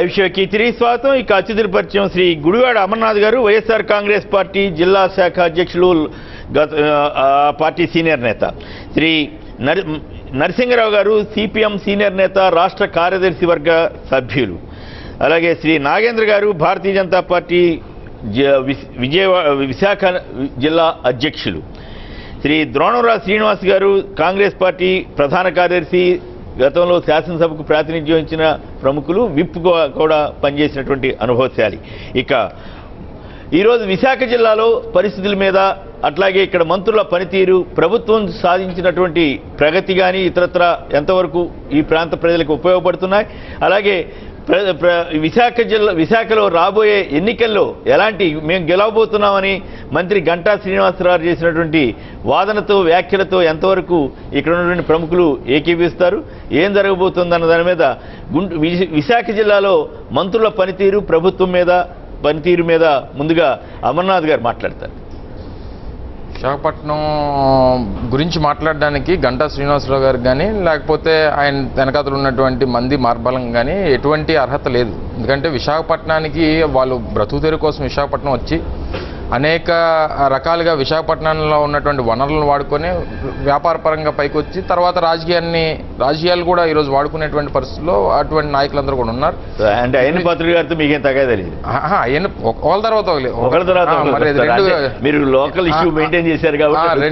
Live షోకి తిరిగి స్వాగతం. ఇక అతిథుల పరిచయం శ్రీ గుడివాడ అమర్నాథ్ గారు, వైఎస్ఆర్ కాంగ్రెస్ పార్టీ జిల్లా శాఖ అధ్యక్షులు, పార్టీ సీనియర్ నేత. శ్రీ నరసింగరావు గారు, సిపిఎం సీనియర్ నేత, రాష్ట్ర కార్యదర్శి వర్గ సభ్యులు. అలాగే శ్రీ నాగేంద్ర గారు, భారతీయ జనతా పార్టీ విశాఖ జిల్లా అధ్యక్షులు. శ్రీ ద్రోణంరాజు శ్రీనివాస్ గారు, కాంగ్రెస్ పార్టీ ప్రధాన కార్యదర్శి, గతంలో శాసనసభకు ప్రాతినిధ్యం ఇచ్చిన ప్రముఖులు, విప్ కూడా పనిచేసినటువంటి అనుభవశాలి. ఇక ఈరోజు విశాఖ జిల్లాలో పరిస్థితుల మీద, అట్లాగే ఇక్కడ మంత్రుల పనితీరు, ప్రభుత్వం సాధించినటువంటి ప్రగతి కానీ ఇతరత్ర ఎంతవరకు ఈ ప్రాంత ప్రజలకు ఉపయోగపడుతున్నాయి, అలాగే విశాఖలో రాబోయే ఎన్నికల్లో ఎలాంటి మేము గెలవబోతున్నామని మంత్రి గంటా శ్రీనివాసరావు చేసినటువంటి వాదనతో, వ్యాఖ్యలతో ఎంతవరకు ఇక్కడ ఉన్నటువంటి ప్రముఖులు ఏకీపిస్తారు, ఏం జరగబోతుందన్న దాని మీద విశాఖ జిల్లాలో మంత్రుల పనితీరు, ప్రభుత్వం మీద పనితీరు మీద ముందుగా అమర్నాథ్ గారు మాట్లాడతారు. విశాఖపట్నం గురించి మాట్లాడడానికి గంటా శ్రీనివాసరావు గారికి కానీ, లేకపోతే ఆయన వెనకాతలు ఉన్నటువంటి మంది మార్బలం కానీ ఎటువంటి అర్హత లేదు. ఎందుకంటే విశాఖపట్నానికి వాళ్ళు బ్రతుకుతెరువు కోసం విశాఖపట్నం వచ్చి అనేక రకాలుగా విశాఖపట్నంలో ఉన్నటువంటి వనరులను వాడుకొని వ్యాపారపరంగా పైకి వచ్చి తర్వాత రాజకీయాలు కూడా ఈరోజు వాడుకునేటువంటి పరిస్థితుల్లో అటువంటి నాయకులందరూ కూడా ఉన్నారు. అంటే అయ్యన్న పాత్రుడు గారితో మీకేం తగ్గ తెలియదు. అయ్యన్న ఒకళ్ళ తర్వాత మీరు లోకల్ ఇష్యూ మెయింటైన్ చేశారు కాబట్టి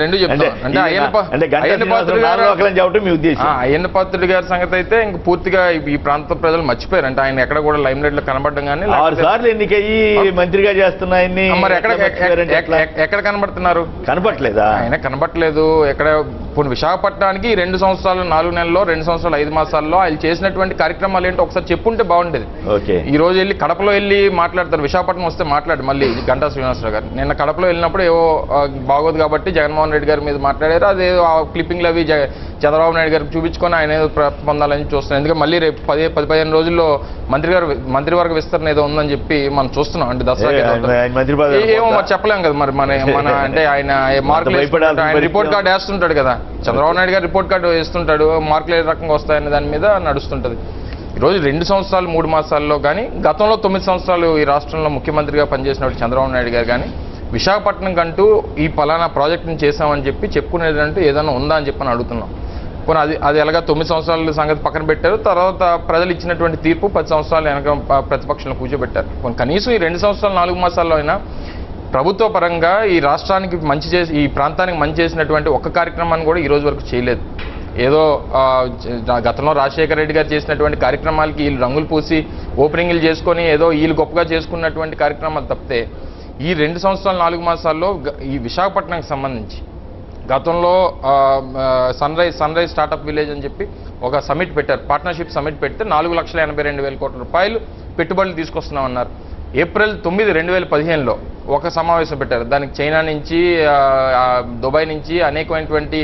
రెండు చెప్తాను. అంటే అయ్యన్న పాత్రుడు గారు మీ ఉద్దేశం. అయ్యన్న పాత్రుడు గారి సంగతి అయితే ఇంక పూర్తిగా ఈ ప్రాంత ప్రజలు మర్చిపోయారు. అంటే ఆయన ఎక్కడ కూడా లైమ్ లైట్ లో కనబడడం కానీ 6 సార్లు ఎన్నికయ్యి మంత్రిగా చేస్తున్నాయి. మరి ఎక్కడ కనబడుతున్నారు? కనబడలేదా? ఆయన కనబడలేదు. ఎక్కడ విశాఖపట్నానికి 2 సంవత్సరాలు 4 నెలల్లో, 2 సంవత్సరాలు 5 మాసాల్లో ఆయన చేసినటువంటి కార్యక్రమాలు ఏంటో ఒకసారి చెప్పుంటే బాగుండేది. ఈ రోజు వెళ్ళి కడపలో వెళ్ళి మాట్లాడతారు, విశాఖపట్నం వస్తే మాట్లాడు మళ్ళీ గంటా శ్రీనివాసరావు గారు. నిన్న కడపలో వెళ్ళినప్పుడు ఏవో బాగోదు కాబట్టి జగన్మోహన్ రెడ్డి గారి మీద మాట్లాడారు. అదేదో ఆ క్లిప్పింగ్లు అవి చంద్రబాబు నాయుడు గారికి చూపించుకొని ఆయన ఏదో పొందాలని చూస్తున్నాం. ఎందుకంటే మళ్ళీ రేపు 10-15 రోజుల్లో మంత్రివర్గ విస్తరణ ఏదో ఉందని చెప్పి మనం చూస్తున్నాం. అంటే దసరా ఏమో మరి చెప్పలేం కదా. మరి మన అంటే ఆయన మార్కులు రిపోర్ట్ కార్డు వేస్తుంటాడు కదా, చంద్రబాబు నాయుడు గారు రిపోర్ట్ కార్డు వేస్తుంటాడు, మార్కులు ఏ రకంగా వస్తాయనే దాని మీద నడుస్తుంటది. ఈరోజు 2 సంవత్సరాలు 3 మాసాల్లో కానీ, గతంలో 9 సంవత్సరాలు ఈ రాష్ట్రంలో ముఖ్యమంత్రిగా పనిచేసినప్పుడు చంద్రబాబు నాయుడు గారు కానీ విశాఖపట్నం కంటూ ఈ పలానా ప్రాజెక్టుని చేశామని చెప్పి చెప్పుకునేదంటూ ఏదైనా ఉందా అని చెప్పని అడుగుతున్నాం. పోనీ అది ఎలాగా 9 సంవత్సరాల సంగతి పక్కన పెట్టారు. తర్వాత ప్రజలు ఇచ్చినటువంటి తీర్పు 10 సంవత్సరాలు వెనక ప్రతిపక్షంలో కూర్చోబెట్టారు. కనీసం ఈ 2 సంవత్సరాలు 4 మాసాల్లో అయినా ప్రభుత్వ పరంగా ఈ రాష్ట్రానికి మంచి చేసి, ఈ ప్రాంతానికి మంచి చేసినటువంటి ఒక్క కార్యక్రమాన్ని కూడా ఈ రోజు వరకు చేయలేదు. ఏదో గతంలో రాజశేఖర రెడ్డి గారు చేసినటువంటి కార్యక్రమాలకి వీళ్ళు రంగులు పూసి ఓపెనింగ్లు చేసుకొని ఏదో వీళ్ళు గొప్పగా చేసుకున్నటువంటి కార్యక్రమాలు తప్పితే ఈ 2 సంవత్సరాలు 4 మాసాల్లో ఈ విశాఖపట్నానికి సంబంధించి గతంలో సన్ రైజ్ స్టార్టప్ విలేజ్ అని చెప్పి ఒక సమిట్ పెట్టారు, పార్ట్నర్షిప్ సమిట్ పెడితే 4,82,000 కోట్ల రూపాయలు పెట్టుబడులు తీసుకొస్తున్నామన్నారు. ఏప్రిల్ 9, 2015లో ఒక సమావేశం పెట్టారు. దానికి చైనా నుంచి, దుబాయ్ నుంచి అనేకమైనటువంటి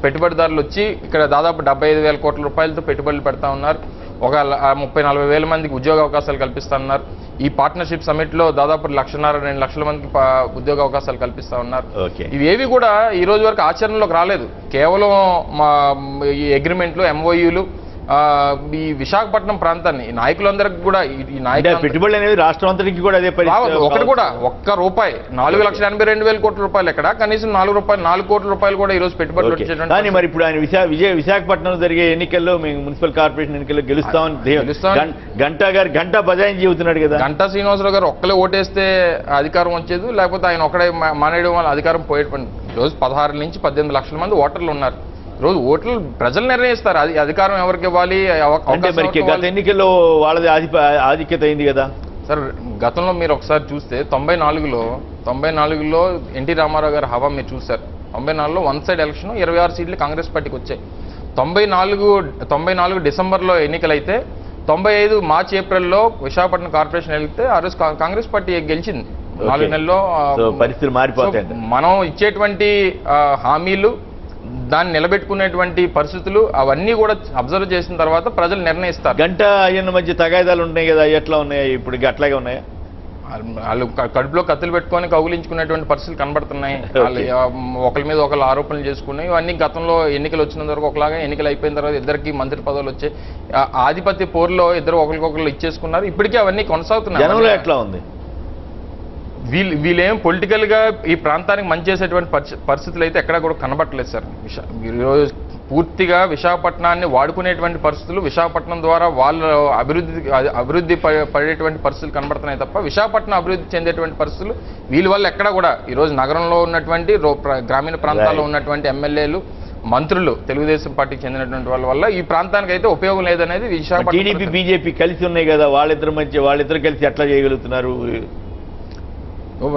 పెట్టుబడిదారులు వచ్చి ఇక్కడ దాదాపు 75,000 కోట్ల రూపాయలతో పెట్టుబడులు పెడతా ఉన్నారు. ఒక 30-40 వేల మందికి ఉద్యోగ అవకాశాలు కల్పిస్తా ఉన్నారు. ఈ పార్ట్నర్షిప్ సమిట్లో దాదాపు 1,50,000-2 లక్షల మందికి ఉద్యోగ అవకాశాలు కల్పిస్తా ఉన్నారు. ఇవేవి కూడా ఈ రోజు వరకు ఆచరణలోకి రాలేదు. కేవలం ఈ అగ్రిమెంట్లు, MOUలు ఈ విశాఖపట్నం ప్రాంతాన్ని నాయకులందరికీ కూడా ఈ నాయకులు పెట్టుబడులు అనేది రాష్ట్రం అంతటికి కూడా అదే పరిస్థితి. ఒకటి కూడా ఒక్క రూపాయి 4,82,000 కోట్ల రూపాయలు ఎక్కడ, కనీసం 4 కోట్ల రూపాయలు కూడా ఈ రోజు పెట్టుబడులు వచ్చేటండి. కానీ మరి ఇప్పుడు ఆయన విశాఖపట్నం జరిగే ఎన్నికల్లో మేము మున్సిపల్ కార్పొరేషన్ ఎన్నికల్లో గెలుస్తామని గంటా బజాయించి చెబుతున్నాడు కదా. గంటా శ్రీనివాసరావు గారు ఒక్కలే ఓటేస్తే అధికారం వచ్చేది, లేకపోతే ఆయన ఒక్కడే మానేయడం వల్ల అధికారం పోయేటువంటి. ఈరోజు 16 నుంచి 18 లక్షల మంది ఓటర్లు ఉన్నారు. రోజు ఓట్లు ప్రజలు నిర్ణయిస్తారు అది అధికారం ఎవరికి ఇవ్వాలి. గత ఎన్నికల్లో వాళ్ళది ఆధిక్యత అయింది కదా సార్. గతంలో మీరు ఒకసారి చూస్తే 94లో ఎన్టీ రామారావు గారు హవా మీరు చూశారు. 94లో 1 సైడ్ ఎలక్షన్, 26 సీట్లు కాంగ్రెస్ పార్టీకి వచ్చాయి. 94 డిసెంబర్లో ఎన్నికలైతే 95 మార్చ్ ఏప్రిల్లో విశాఖపట్నం కార్పొరేషన్ వెళ్తే ఆ రోజు కాంగ్రెస్ పార్టీ గెలిచింది. 4 నెలల్లో పరిస్థితులు మారిపోతాయి. మనం ఇచ్చేటువంటి హామీలు, దాన్ని నిలబెట్టుకునేటువంటి పరిస్థితులు అవన్నీ కూడా అబ్జర్వ్ చేసిన తర్వాత ప్రజలు నిర్ణయిస్తారు. గంట అయ్యన్న మధ్య తగాదాలు ఉన్నాయి కదా, ఎట్లా ఉన్నాయి ఇప్పుడు? అట్లాగే ఉన్నాయా? వాళ్ళు కడుపులో కత్తులు పెట్టుకొని కౌగులించుకునేటువంటి పరిస్థితులు కనబడుతున్నాయి. వాళ్ళు ఒకరి మీద ఒకరు ఆరోపణలు చేసుకున్నాయి. ఇవన్నీ గతంలో ఎన్నికలు వచ్చినంత వరకు ఒకలాగా, ఎన్నికలు అయిపోయిన తర్వాత ఇద్దరికి మంత్రి పదవులు వచ్చాయి. ఆధిపత్య పోరులో ఇద్దరు ఒకరికొకరు ఇచ్చేసుకున్నారు. ఇప్పటికీ అవన్నీ కొనసాగుతున్నాయి. ఎట్లా ఉంది? వీళ్ళేం పొలిటికల్గా ఈ ప్రాంతానికి మంచి చేసేటువంటి పరిస్థితులు అయితే ఎక్కడా కూడా కనబట్టలేదు సార్. ఈరోజు పూర్తిగా విశాఖపట్నాన్ని వాడుకునేటువంటి పరిస్థితులు, విశాఖపట్నం ద్వారా వాళ్ళు అభివృద్ధి పడేటువంటి పరిస్థితులు కనబడుతున్నాయి తప్ప విశాఖపట్నం అభివృద్ధి చెందేటువంటి పరిస్థితులు వీళ్ళ వల్ల ఎక్కడా కూడా ఈరోజు నగరంలో ఉన్నటువంటి గ్రామీణ ప్రాంతాల్లో ఉన్నటువంటి ఎమ్మెల్యేలు, మంత్రులు, తెలుగుదేశం పార్టీకి చెందినటువంటి వాళ్ళ వల్ల ఈ ప్రాంతానికి అయితే ఉపయోగం లేదనేది విశాఖపట్నం. టీడీపీ బీజేపీ కలిసి ఉన్నాయి కదా, వాళ్ళిద్దరు కలిసి ఎట్లా చేయగలుగుతున్నారు?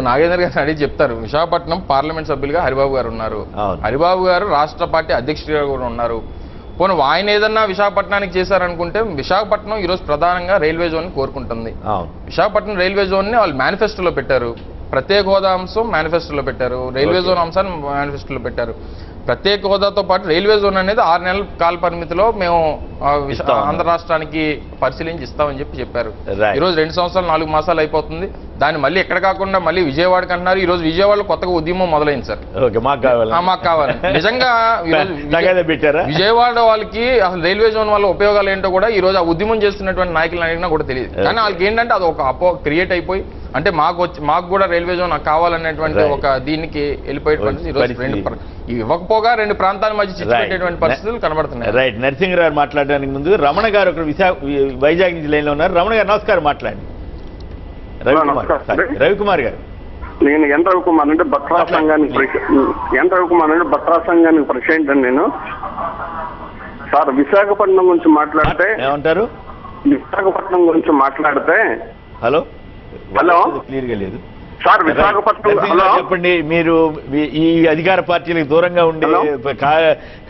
నాగేంద్ర గారిని అడిగి చెప్తారు. విశాఖపట్నం పార్లమెంట్ సభ్యులుగా హరిబాబు గారు ఉన్నారు. హరిబాబు గారు రాష్ట్ర పార్టీ అధ్యక్షుడిగా కూడా ఉన్నారు. పోనీ ఆయన ఏదన్నా విశాఖపట్నానికి చేశారనుకుంటే, విశాఖపట్నం ఈరోజు ప్రధానంగా రైల్వే జోన్ కోరుకుంటుంది. విశాఖపట్నం రైల్వే జోన్ ని వాళ్ళు మేనిఫెస్టోలో పెట్టారు. ప్రత్యేక హోదా అంశం మేనిఫెస్టోలో పెట్టారు. రైల్వే జోన్ అంశాన్ని మేనిఫెస్టోలో పెట్టారు. ప్రత్యేక హోదాతో పాటు రైల్వే జోన్ అనేది 6 నెలల కాల పరిమితిలో మేము ఆంధ్ర రాష్ట్రానికి పరిశీలించి ఇస్తామని చెప్పారు. ఈరోజు 2 సంవత్సరాలు 4 మాసాలు అయిపోతుంది. దాన్ని మళ్ళీ ఎక్కడ కాకుండా మళ్ళీ విజయవాడకి అంటున్నారు. ఈ రోజు విజయవాడలో కొత్తగా ఉద్యమం మొదలైంది సార్. మాకు కావాలి నిజంగా. విజయవాడ వాళ్ళకి అసలు రైల్వే జోన్ వల్ల ఉపయోగాలు ఏంటో కూడా ఈ రోజు ఆ ఉద్యమం చేస్తున్నటువంటి నాయకులను అడిగినా కూడా తెలియదు. కానీ వాళ్ళకి ఏంటంటే అది ఒక క్రియేట్ అయిపోయి, అంటే మాకు కూడా రైల్వే జోన్ కావాలనేటువంటి ఒక దీనికి వెళ్ళిపోయేటువంటి ఈరోజు ఇవ్వకపోగా 2 ప్రాంతాల మధ్య చిచ్చుపెట్టేటువంటి పరిస్థితులు కనబడుతున్నాయి. రైట్. నరసింహరావు మాట్లాడడానికి ముందు రమణ గారు ఒక వైజాగ్ నుంచి లైన్ లో ఉన్నారు. రమణ గారు నమస్కారం, మాట్లాడండి. రవికుమార్ గారు. నేను ఎన్ రవికుమార్ అంటే బట్రా సంఘానికి ప్రెసిడెంట్ అండి. నేను సార్ విశాఖపట్నం గురించి మాట్లాడితే ఏమంటారు? విశాఖపట్నం గురించి మాట్లాడితే హలో క్లియర్ గా లేదు సార్. విశాఖపట్నం చెప్పండి. మీరు ఈ అధికార పార్టీలకు దూరంగా ఉండి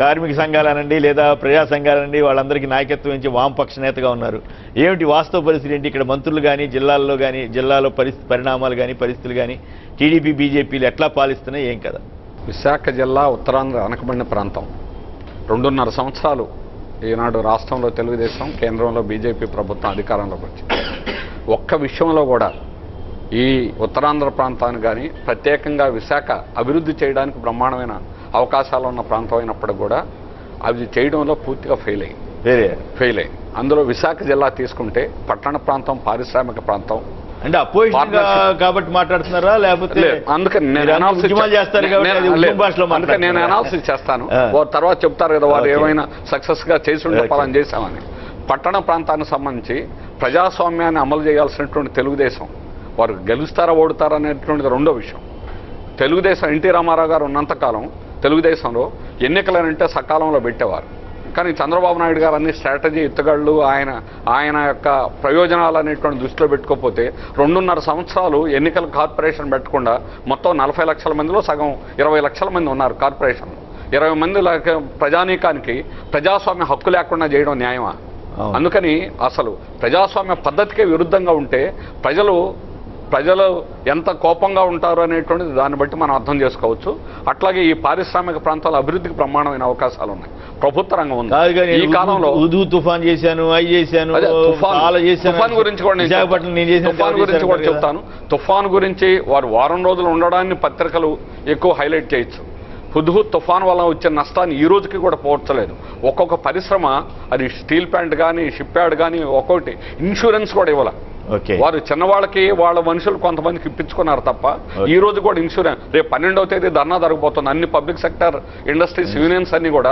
కార్మిక సంఘాలనండి లేదా ప్రజా సంఘాలనండి వాళ్ళందరికీ నాయకత్వం ఇచ్చి వామపక్ష నేతగా ఉన్నారు. ఏమిటి వాస్తవ పరిస్థితి ఏంటి? ఇక్కడ మంత్రులు కానీ జిల్లాలో పరిణామాలు కానీ పరిస్థితులు కానీ టీడీపీ బీజేపీలు ఎట్లా పాలిస్తున్నాయి, ఏం కదా? విశాఖ జిల్లా ఉత్తరాంధ్ర వెనకబడిన ప్రాంతం. 2.5 సంవత్సరాలు ఈనాడు రాష్ట్రంలో తెలుగుదేశం, కేంద్రంలో బీజేపీ ప్రభుత్వం అధికారంలోకి వచ్చింది. ఒక్క విషయంలో కూడా ఈ ఉత్తరాంధ్ర ప్రాంతాన్ని కానీ ప్రత్యేకంగా విశాఖ అభివృద్ధి చేయడానికి బ్రహ్మాండమైన అవకాశాలు ఉన్న ప్రాంతం అయినప్పటికీ కూడా అది చేయడంలో పూర్తిగా ఫెయిల్ అయింది. అందులో విశాఖ జిల్లా తీసుకుంటే పట్టణ ప్రాంతం, పారిశ్రామిక ప్రాంతం. అంటే అపోజిషన్ కాబట్టి మాట్లాడుతున్నారా, లేకపోతే అందుకని నేను అనాలిసిస్ చేస్తాను. తర్వాత చెప్తారు కదా వారు ఏమైనా సక్సెస్ గా చేసి ఉంటే పలానా చేశామని. పట్టణ ప్రాంతానికి సంబంధించి ప్రజాస్వామ్యాన్ని అమలు చేయాల్సినటువంటి తెలుగుదేశం వారు గెలుస్తారా ఓడుతారా అనేటువంటిది రెండో విషయం. తెలుగుదేశం ఎన్టీ రామారావు గారు ఉన్నంతకాలం తెలుగుదేశంలో ఎన్నికలనంటే సకాలంలో పెట్టేవారు. కానీ చంద్రబాబు నాయుడు గారు అన్ని స్ట్రాటజీ ఎత్తుగళ్ళు ఆయన యొక్క ప్రయోజనాలు అనేటువంటి దృష్టిలో పెట్టుకోకపోతే 2.5 సంవత్సరాలు ఎన్నికల కార్పొరేషన్ పెట్టకుండా మొత్తం 40 లక్షల మందిలో సగం 20 లక్షల మంది ఉన్నారు కార్పొరేషన్. 20 మంది ప్రజానీకానికి ప్రజాస్వామ్య హక్కు లేకుండా చేయడం న్యాయమా? అందుకని అసలు ప్రజాస్వామ్య పద్ధతికే విరుద్ధంగా ఉంటే ప్రజలు ఎంత కోపంగా ఉంటారు అనేటువంటిది దాన్ని బట్టి మనం అర్థం చేసుకోవచ్చు. అట్లాగే ఈ పారిశ్రామిక ప్రాంతాల అభివృద్ధికి బ్రహ్మాండమైన అవకాశాలు ఉన్నాయి. ప్రభుత్వ రంగం ఉంది. ఈ కాలంలో తుఫాన్ చేశాను, తుఫాన్ గురించి కూడా చెప్తాను. తుఫాన్ గురించి వారు వారం రోజులు ఉండడాన్ని పత్రికలు ఎక్కువ హైలైట్ చేయొచ్చు. హుద్హుద్ తుఫాన్ వల్ల వచ్చే నష్టాన్ని ఈ రోజుకి కూడా పోడ్చలేదు. ఒక్కొక్క పరిశ్రమ, అది స్టీల్ ప్లాంట్ కానీ షిప్ యార్డ్ కానీ ఒక్కొక్కటి ఇన్సూరెన్స్ కూడా ఇవ్వాలి. వారు చిన్నవాళ్ళకి వాళ్ళ మనుషులు కొంతమందికి ఇప్పించుకున్నారు తప్ప ఈ రోజు కూడా ఇన్సూరెన్స్. రేపు 12వ తేదీ ధర్నా జరగబోతుంది. అన్ని పబ్లిక్ సెక్టర్ ఇండస్ట్రీస్ యూనియన్స్ అన్ని కూడా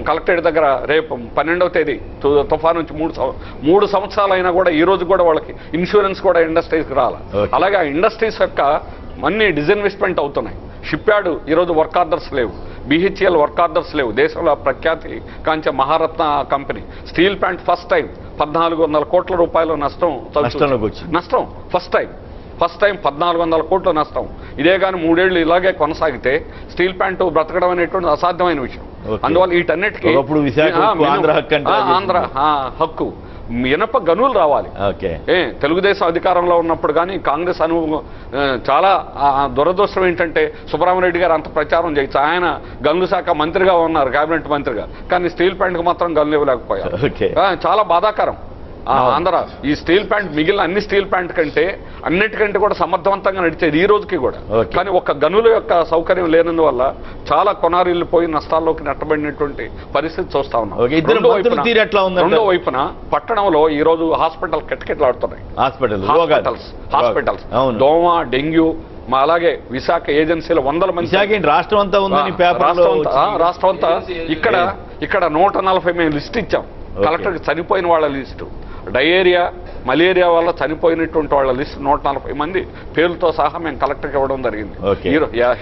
కలెక్టరేట్ దగ్గర రేపు 12వ తేదీ తుఫాన్ నుంచి 3 సంవత్సరాలు అయినా కూడా ఈ రోజు కూడా వాళ్ళకి ఇన్సూరెన్స్ కూడా ఇండస్ట్రీస్కి రావాలి. అలాగే ఆ ఇండస్ట్రీస్ యొక్క అన్ని డిజిన్వెస్ట్మెంట్ అవుతున్నాయి. షిప్ యార్డ్ ఈరోజు వర్క్ ఆర్డర్స్ లేవు, BHEL వర్క్ ఆర్డర్స్ లేవు. దేశంలో ప్రఖ్యాతి కాంచే Maharatna company steel plant first time 1400 కోట్ల రూపాయల నష్టం ఫస్ట్ టైం 1400 కోట్ల నష్టం. ఇదే కానీ 3 ఏళ్ళు ఇలాగే కొనసాగితే స్టీల్ ప్లాంట్ బ్రతకడం అనేటువంటి అసాధ్యమైన విషయం. అందువల్ల వీటన్నిటికీ ఆంధ్ర హక్కు ఇనప గనులు రావాలి. తెలుగుదేశం అధికారంలో ఉన్నప్పుడు కానీ కాంగ్రెస్ అనుభవం చాలా దురదృష్టం ఏంటంటే సుబ్రహ్మణ్యరెడ్డి గారు అంత ప్రచారం చేయొచ్చు. ఆయన గనుల శాఖ మంత్రిగా ఉన్నారు, కేబినెట్ మంత్రిగా, కానీ స్టీల్ ప్లాంట్కి మాత్రం గనులు ఇవ్వలేకపోయారు. చాలా బాధాకరం. ఆంధ్ర ఈ స్టీల్ ప్లాంట్ మిగిలిన అన్ని స్టీల్ ప్లాంట్ కంటే అన్నిటికంటే కూడా సమర్థవంతంగా నడిచేది ఈ రోజుకి కూడా. కానీ ఒక గనుల యొక్క సౌకర్యం లేనందువల్ల చాలా కొనారీలు పోయి నష్టాల్లోకి నెట్టబడినటువంటి పరిస్థితి చూస్తా ఉన్నాం. రెండో వైపున పట్టణంలో ఈ రోజు హాస్పిటల్ కెట్టకెట్లాడుతున్నాయి. హాస్పిటల్స్ దోమ, డెంగ్యూ, అలాగే విశాఖ ఏజెన్సీలో 100 మంది రాష్ట్రం అంతా ఉందని రాష్ట్రం అంతా ఇక్కడ 140 మేము లిస్ట్ ఇచ్చాం కలెక్టర్కి, చనిపోయిన వాళ్ళ లిస్టు, డయేరియా, మలేరియా వల్ల చనిపోయినటువంటి వాళ్ళ లిస్ట్ 140 మంది పేర్లతో సహా మేము కలెక్టర్కి ఇవ్వడం జరిగింది.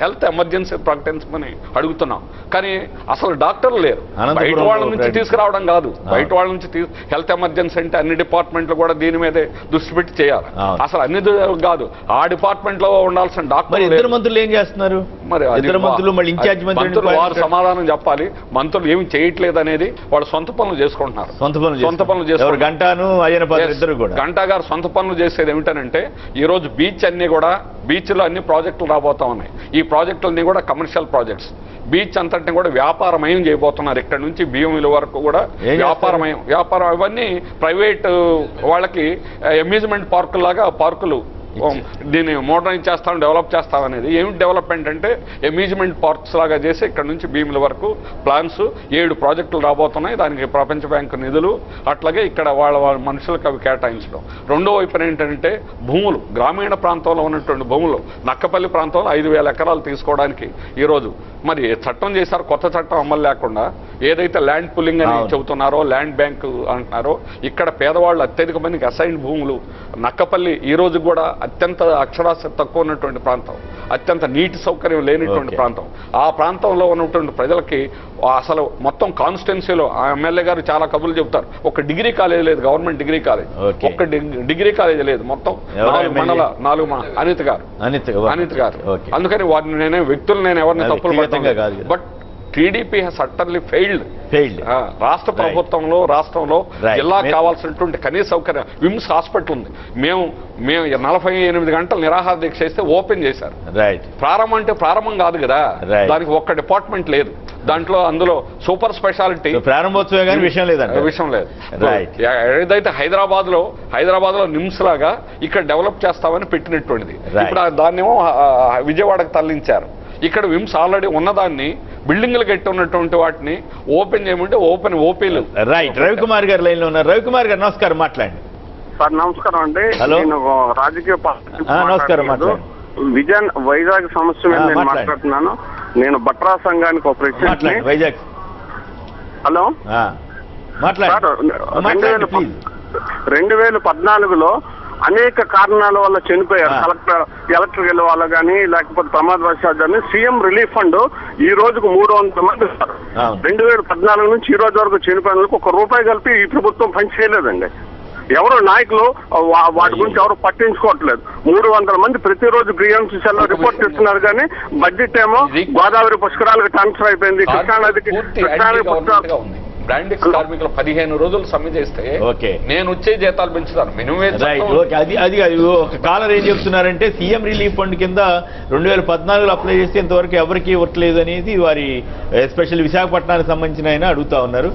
హెల్త్ ఎమర్జెన్సీ ప్రకటించమని అడుగుతున్నాం. కానీ అసలు డాక్టర్లు లేరు. బయట వాళ్ళ నుంచి తీసుకురావడం కాదు, బయట వాళ్ళ నుంచి హెల్త్ ఎమర్జెన్సీ అంటే అన్ని డిపార్ట్మెంట్లు కూడా దీని మీదే దృష్టి పెట్టి చేయాలి. అసలు అన్ని కాదు, ఆ డిపార్ట్మెంట్ లో ఉండాల్సిన డాక్టర్ మంత్రులు ఏం చేస్తున్నారు? మరి మంత్రులు వారు సమాధానం చెప్పాలి. మంత్రులు ఏమి చేయట్లేదు అనేది వాళ్ళు సొంత పనులు చేసుకుంటున్నారు. సొంత పనులు చేసుకుంటారు. గంటా గారు సొంత పనులు చేసేది ఏమిటనంటే ఈ రోజు బీచ్లో అన్ని ప్రాజెక్టులు రాబోతా ఉన్నాయి. ఈ ప్రాజెక్టులన్నీ కూడా కమర్షియల్ ప్రాజెక్ట్స్. బీచ్ అంతటిని కూడా వ్యాపారమయం చేయబోతున్నారు. ఇక్కడ నుంచి బియ్యం వరకు కూడా వ్యాపారం ఇవన్నీ ప్రైవేట్ వాళ్ళకి అమ్యూజ్మెంట్ పార్కులు లాగా పార్కులు దీన్ని మోడర్నైజ్ చేస్తాం, డెవలప్ చేస్తాం అనేది. ఏమిటి డెవలప్మెంట్ అంటే అమ్యూజ్మెంట్ పార్క్స్ లాగా చేసి ఇక్కడ నుంచి భీముల వరకు ప్లాన్స్ 7 ప్రాజెక్టులు రాబోతున్నాయి. దానికి ప్రపంచ బ్యాంకు నిధులు, అట్లాగే ఇక్కడ వాళ్ళ మనుషులకు అవి కేటాయించడం. రెండో వైపున ఏంటంటే భూములు, గ్రామీణ ప్రాంతంలో ఉన్నటువంటి భూములు, నక్కపల్లి ప్రాంతంలో 5,000 ఎకరాలు తీసుకోవడానికి ఈరోజు మరి చట్టం చేశారు. కొత్త చట్టం అమలు లేకుండా ఏదైతే ల్యాండ్ పుల్లింగ్ అని చెబుతున్నారో, ల్యాండ్ బ్యాంకు అంటున్నారో, ఇక్కడ పేదవాళ్ళు అత్యధిక మందికి అసైన్డ్ భూములు. నక్కపల్లి ఈ రోజు కూడా అత్యంత అక్షరాస్యత తక్కువ ఉన్నటువంటి ప్రాంతం, అత్యంత నీటి సౌకర్యం లేనిటువంటి ప్రాంతం. ఆ ప్రాంతంలో ఉన్నటువంటి ప్రజలకి అసలు మొత్తం కాన్స్టిట్యున్సీలో ఆ ఎమ్మెల్యే గారు చాలా కబుర్లు చెబుతారు. ఒక డిగ్రీ కాలేజ్ లేదు, గవర్నమెంట్ డిగ్రీ కాలేజ్, ఒక్క డిగ్రీ కాలేజ్ లేదు. మొత్తం 4 అనిత్ గారు. అందుకని వారిని నేను ఎవరిని తప్పులు పడతాను. But TDP has utterly failed. రాష్ట్ర రాష్ట్రంలో జిల్లా కావాల్సినటువంటి కనీస సౌకర్యం విమ్స్ హాస్పిటల్ ఉంది. మేము 48 గంటలు నిరాహార దీక్ష చేస్తే ఓపెన్ చేశారు. ప్రారంభం అంటే ప్రారంభం కాదు కదా, దానికి ఒక్క డిపార్ట్మెంట్ లేదు. అందులో సూపర్ స్పెషాలిటీ ప్రారంభోత్సవం విషయం లేదు. ఏదైతే హైదరాబాద్ లో నిమ్స్ లాగా ఇక్కడ డెవలప్ చేస్తామని పెట్టినటువంటిది, ఇప్పుడు దాన్నేమో విజయవాడకు తరలించారు. ఇక్కడ విమ్స్ ఆల్రెడీ ఉన్నదాన్ని బిల్డింగ్లు కట్టి ఉన్నటువంటి వాటిని ఓపెన్ చేయమంటే ఓపీలు. రవికుమార్ గారు లైన్ లో ఉన్నారు. రవికుమార్ గారు నమస్కారం, మాట్లాడండి. సార్ నమస్కారం అండి. నేను రాజకీయ నమస్కారం, వైజాగ్ సమస్య మీద నేను మాట్లాడుతున్నాను. నేను బట్రా సంఘానికి ఒక ప్రెసిడెంట్. వైజాగ్. హలో, 2014లో అనేక కారణాల వల్ల చనిపోయారు. ఎలక్ట్రికల్ వల్ల కానీ లేకపోతే ప్రమాదవశాత్తు కానీ సీఎం రిలీఫ్ ఫండ్ ఈ రోజుకు 300 మంది 2014 నుంచి ఈ రోజు వరకు చనిపోయిన ₹1 కలిపి ఈ ప్రభుత్వం పని చేయలేదండి. ఎవరు నాయకులు వాటి గురించి ఎవరు పట్టించుకోవట్లేదు. 300 మంది ప్రతిరోజు గ్రీవెన్స్ సెల్ లో రిపోర్ట్ చేస్తున్నారు. కానీ బడ్జెట్ ఏమో గోదావరి పుష్కరాలకు ట్రాన్స్ఫర్ అయిపోయింది, కృష్ణానదికి బ్రాండింగ్ కార్మికులు 15 రోజులు సమ్మె చేస్తే నేను వచ్చే జీతాలు పెంచుతాను. మినిమం అది ఒక కాలర్ ఏం చెప్తున్నారంటే సీఎం రిలీఫ్ ఫండ్ కింద 2014లో అప్లై చేస్తే ఇంతవరకు ఎవరికి ఇవ్వట్లేదు అనేది వారి ఎస్పెషల్ విశాఖపట్నానికి సంబంధించిన ఆయన అడుగుతా ఉన్నారు.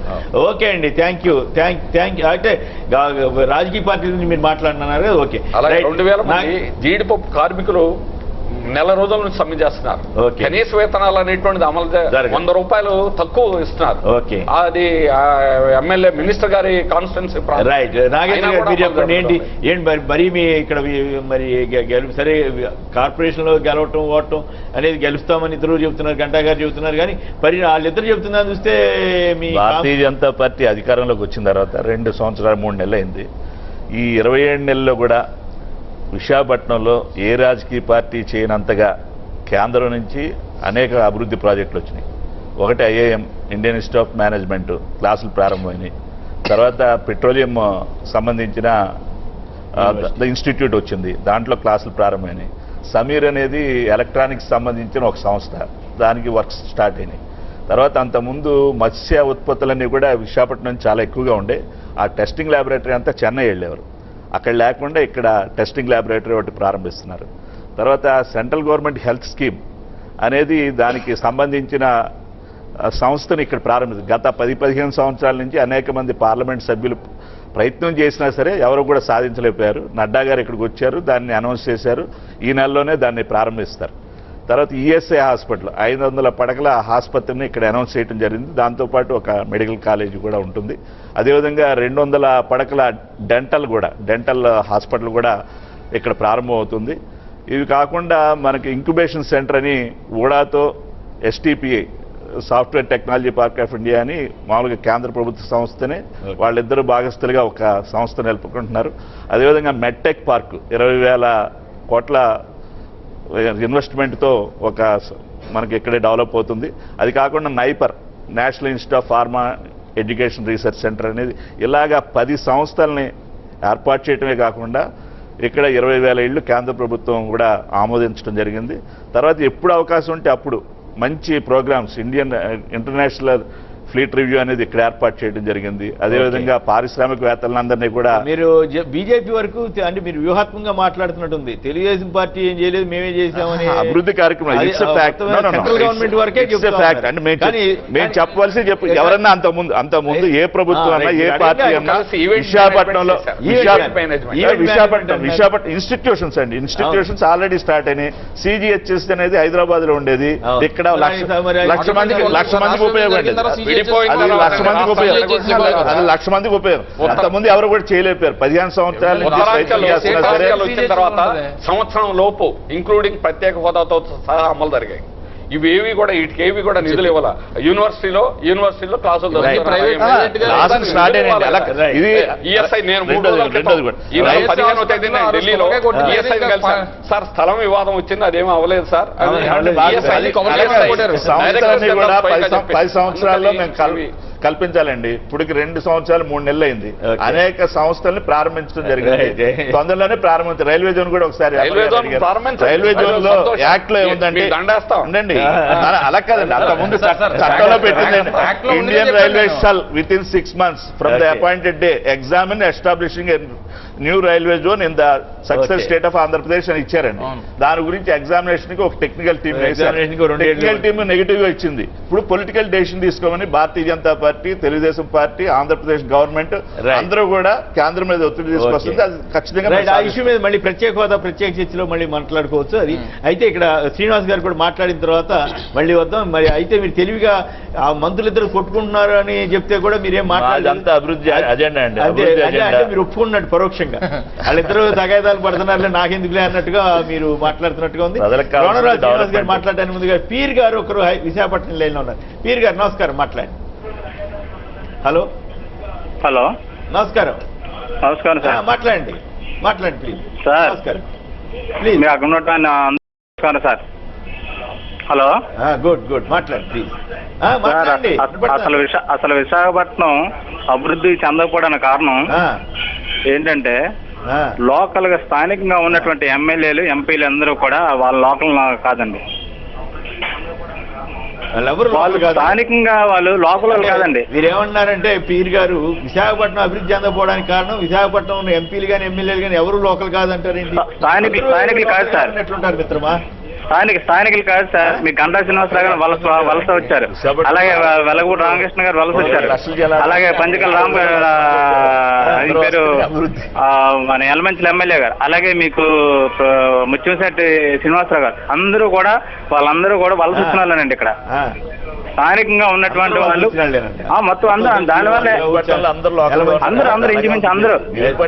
ఓకే అండి, థ్యాంక్ యూ. అంటే రాజకీయ పార్టీ నుంచి మీరు మాట్లాడుతున్నారు కదా. ఓకే, 2000 మంది జీడిపప్పు కార్మికులు నెల రోజుల నుంచి సమ్మె చేస్తున్నారు. కనీస వేతనాలు అనేటువంటిది అమలు ₹100 తక్కువ ఇస్తున్నారు. అది ఎమ్మెల్యే మినిస్టర్ గారి కాన్స్టిట్యున్సీ. రైట్, నాగేంద్ర గారు మీరు చెప్పండి, ఏంటి మరి మీ ఇక్కడ మరి సరే కార్పొరేషన్ లో గెలవటం ఓటం అనేది గెలుస్తామని ఇద్దరు చెబుతున్నారు, గంటా గారు చెబుతున్నారు. కానీ మరి వాళ్ళిద్దరు చెబుతున్నారు చూస్తే మీ భారతీయ జనతా పార్టీ అధికారంలోకి వచ్చిన తర్వాత 2 సంవత్సరాలు 3 నెలలు అయింది. ఈ 27 నెలల్లో కూడా విశాఖపట్నంలో ఏ రాజకీయ పార్టీ చేయనంతగా కేంద్రం నుంచి అనేక అభివృద్ధి ప్రాజెక్టులు వచ్చినాయి. ఒకటి IIM, Indian institute of management క్లాసులు ప్రారంభమైనాయి. తర్వాత పెట్రోలియం సంబంధించిన ఇన్స్టిట్యూట్ వచ్చింది, దాంట్లో క్లాసులు ప్రారంభమైనాయి. సమీర్ అనేది ఎలక్ట్రానిక్స్ సంబంధించిన ఒక సంస్థ, దానికి వర్క్స్ స్టార్ట్ అయినాయి. తర్వాత అంతకుముందు మత్స్య ఉత్పత్తులన్నీ కూడా విశాఖపట్నం చాలా ఎక్కువగా ఉండే. ఆ టెస్టింగ్ ల్యాబొరేటరీ అంతా చెన్నై వెళ్ళేవారు, అక్కడ లేకుండా ఇక్కడ టెస్టింగ్ ల్యాబొరేటరీ ఒకటి ప్రారంభిస్తున్నారు. తర్వాత సెంట్రల్ గవర్నమెంట్ హెల్త్ స్కీమ్ అనేది దానికి సంబంధించిన సంస్థను ఇక్కడ ప్రారంభించారు. గత 10-15 సంవత్సరాల నుంచి అనేక మంది పార్లమెంట్ సభ్యులు ప్రయత్నం చేసినా సరే ఎవరు కూడా సాధించలేకపోయారు. నడ్డా గారు ఇక్కడికి వచ్చారు, దాన్ని అనౌన్స్ చేశారు, ఈ నెలలోనే దాన్ని ప్రారంభిస్తారు. తర్వాత ఈఎస్ఐ హాస్పిటల్ 500 పడకల ఆసుపత్రిని ఇక్కడ అనౌన్స్ చేయడం జరిగింది. దాంతోపాటు ఒక మెడికల్ కాలేజీ కూడా ఉంటుంది. అదేవిధంగా 200 పడకల డెంటల్ హాస్పిటల్ కూడా ఇక్కడ ప్రారంభమవుతుంది. ఇవి కాకుండా మనకి ఇంక్యుబేషన్ సెంటర్ అని ఊడాతో STPI software technology park of India అని మామూలుగా కేంద్ర ప్రభుత్వ సంస్థనే వాళ్ళిద్దరు భాగస్తులుగా ఒక సంస్థ నిలుపుకుంటున్నారు. అదేవిధంగా మెడ్టెక్ పార్క్ 20,000 కోట్ల ఇన్వెస్ట్మెంట్తో ఒక మనకి ఇక్కడే డెవలప్ అవుతుంది. అది కాకుండా NIPER national institute of pharma education research centre అనేది ఇలాగా 10 సంస్థల్ని ఏర్పాటు చేయడమే కాకుండా ఇక్కడ 20,000 ఇళ్ళు కేంద్ర ప్రభుత్వం కూడా ఆమోదించడం జరిగింది. తర్వాత ఎప్పుడు అవకాశం ఉంటే అప్పుడు మంచి ప్రోగ్రామ్స్ ఇంటర్నేషనల్ ఫ్లీట్ రివ్యూ అనేది ఇక్కడ ఏర్పాటు చేయడం జరిగింది. అదేవిధంగా పారిశ్రామికవేత్తలందరినీ కూడా మీరు బీజేపీ వరకు అంటే మీరు వ్యూహాత్మకంగా మాట్లాడుతున్నట్టుంది. తెలుగుదేశం పార్టీ ఏం చేయలేదు, మేమే చేసామని అభివృద్ధి కార్యక్రమం గవర్నమెంట్ వరకే అంటే మేము చెప్పవలసి ఎవరన్నా అంతకుముందు ఏ ప్రభుత్వం అన్నా ఏ పార్టీ అన్నా విశాఖపట్నంలో విశాఖపట్నం ఇన్స్టిట్యూషన్స్ ఆల్రెడీ స్టార్ట్ అయినాయి. సిజిహెచ్ఎస్ అనేది హైదరాబాద్ లో ఉండేది, ఇక్కడ లక్ష మందికి ఉపయోగపడేది. అది 1,00,000 మందికి ఉపయోగం. అంతకుముందు ఎవరు కూడా చేయలేపారు. 15 సంవత్సరాల వచ్చిన తర్వాత సంవత్సరం లోపు ఇంక్లూడింగ్ ప్రత్యేక హోదాతో సహా అమలు జరిగాయి. ఇవేవి కూడా వీటికేవి కూడా నిధులు ఇవ్వాల. యూనివర్సిటీలో క్లాసులు ఈఎస్ఐ నేను 3 రోజుల క్రితం 15వ తేదీన ఢిల్లీలో ఈఎస్ఐ కలిసాను. సార్ స్థలం వివాదం వచ్చింది, అదేమీ అవ్వలేదు సార్. 10 సంవత్సరాల్లో మేము కల్పించాలండి. ఇప్పటికి 2 సంవత్సరాలు 3 నెలలు అయింది. అనేక సంస్థల్ని ప్రారంభించడం జరిగింది. తొందరలోనే ప్రారంభించారు. రైల్వే జోన్ కూడా ఒకసారి రైల్వే జోన్ లో యాక్ట్ లో ఏముందంటే ఉండండి, అలా కాదండి, అంతకుముందు చట్టంలో పెట్టిందండి. Indian railway shall with in 6 months from the appointed day examine establishing new railway zone in the success state of Andhra Pradesh అని ఇచ్చారండి. దాని గురించి ఎగ్జామినేషన్ కి ఒక technical team technical team negative గా ఇచ్చింది. ఇప్పుడు పొలిటికల్ డెసిషన్ తీసుకోమని Bharatiya Janata party, Telugu Desam party, Andhra Pradesh government అందరూ కూడా కేంద్రం మీద ఒత్తిడి తీసుకొస్తుంది. అది ఖచ్చితంగా ఆ ఇష్యూ మీద మళ్ళీ ప్రత్యేక హోదా ప్రత్యేక చర్చలో మళ్ళీ మాట్లాడుకోవచ్చు. అది అయితే ఇక్కడ శ్రీనివాస్ గారు కూడా మాట్లాడిన తర్వాత మళ్ళీ వద్దాం. మరి అయితే మీరు తెలివిగా ఆ మంత్రులిద్దరు కొట్టుకుంటున్నారు అని చెప్తే కూడా మీరేం మాట్లాడాలి. అభివృద్ధి అజెండా అండి. అంటే మీరు ఒప్పుకున్నట్టు పరోక్షంగా వాళ్ళిద్దరూ తగాదాలు పడుతున్నారులే నాకెందుకులే అన్నట్టుగా మీరు మాట్లాడుతున్నట్టుగా ఉంది. శ్రీనివాస్ గారు మాట్లాడడానికి ముందుగా పీర్ గారు ఒకరు విశాఖపట్నం లైన్లో ఉన్నారు. పీర్ గారు నమస్కారం, మాట్లాడండి. హలో నమస్కారం సార్, మాట్లాడండి ప్లీజ్ సార్. నమస్కారం ప్లీజ్. నమస్కారం సార్. హలో, గుడ్ మాట్లాడండి ప్లీజ్. మాట్లాడండి. అసలు విశాఖపట్నం అభివృద్ధి చెందకపోవడానికి కారణం ఏంటంటే లోకల్ గా స్థానికంగా ఉన్నటువంటి ఎమ్మెల్యేలు, ఎంపీలు అందరూ కూడా వాళ్ళ లోకల్ కాదండి. వాళ్ళు స్థానికంగా వాళ్ళు లోకల్ కాదండి. మీరేమన్నారంటే పీర్ గారు విశాఖపట్నం అభివృద్ధి చెందకపోవడానికి కారణం విశాఖపట్నం ఎంపీలు కానీ ఎమ్మెల్యేలు కానీ ఎవరు లోకల్ కాదంటారేంటి? స్థానికులు కాదు సార్. ఎట్లుంటారు మిత్రమా? స్థానికులు కాదు సార్. మీకు గంటా శ్రీనివాసరావు గారు వలస వచ్చారు, అలాగే వెలగూడ రామకృష్ణ గారు వలస వచ్చారు, అలాగే పంచకల రామ్ పేరు మన ఎలమంచిల ఎమ్మెల్యే గారు, అలాగే మీకు ముత్యంశెట్టి శ్రీనివాసరావు గారు అందరూ కూడా వాళ్ళందరూ కూడా వలస వచ్చిన వాళ్ళనండి. ఇక్కడ స్థానికంగా ఉన్నటువంటి వాళ్ళు మొత్తం అందరూ దానివల్లే అందరూ ఇంచుమించు అందరూ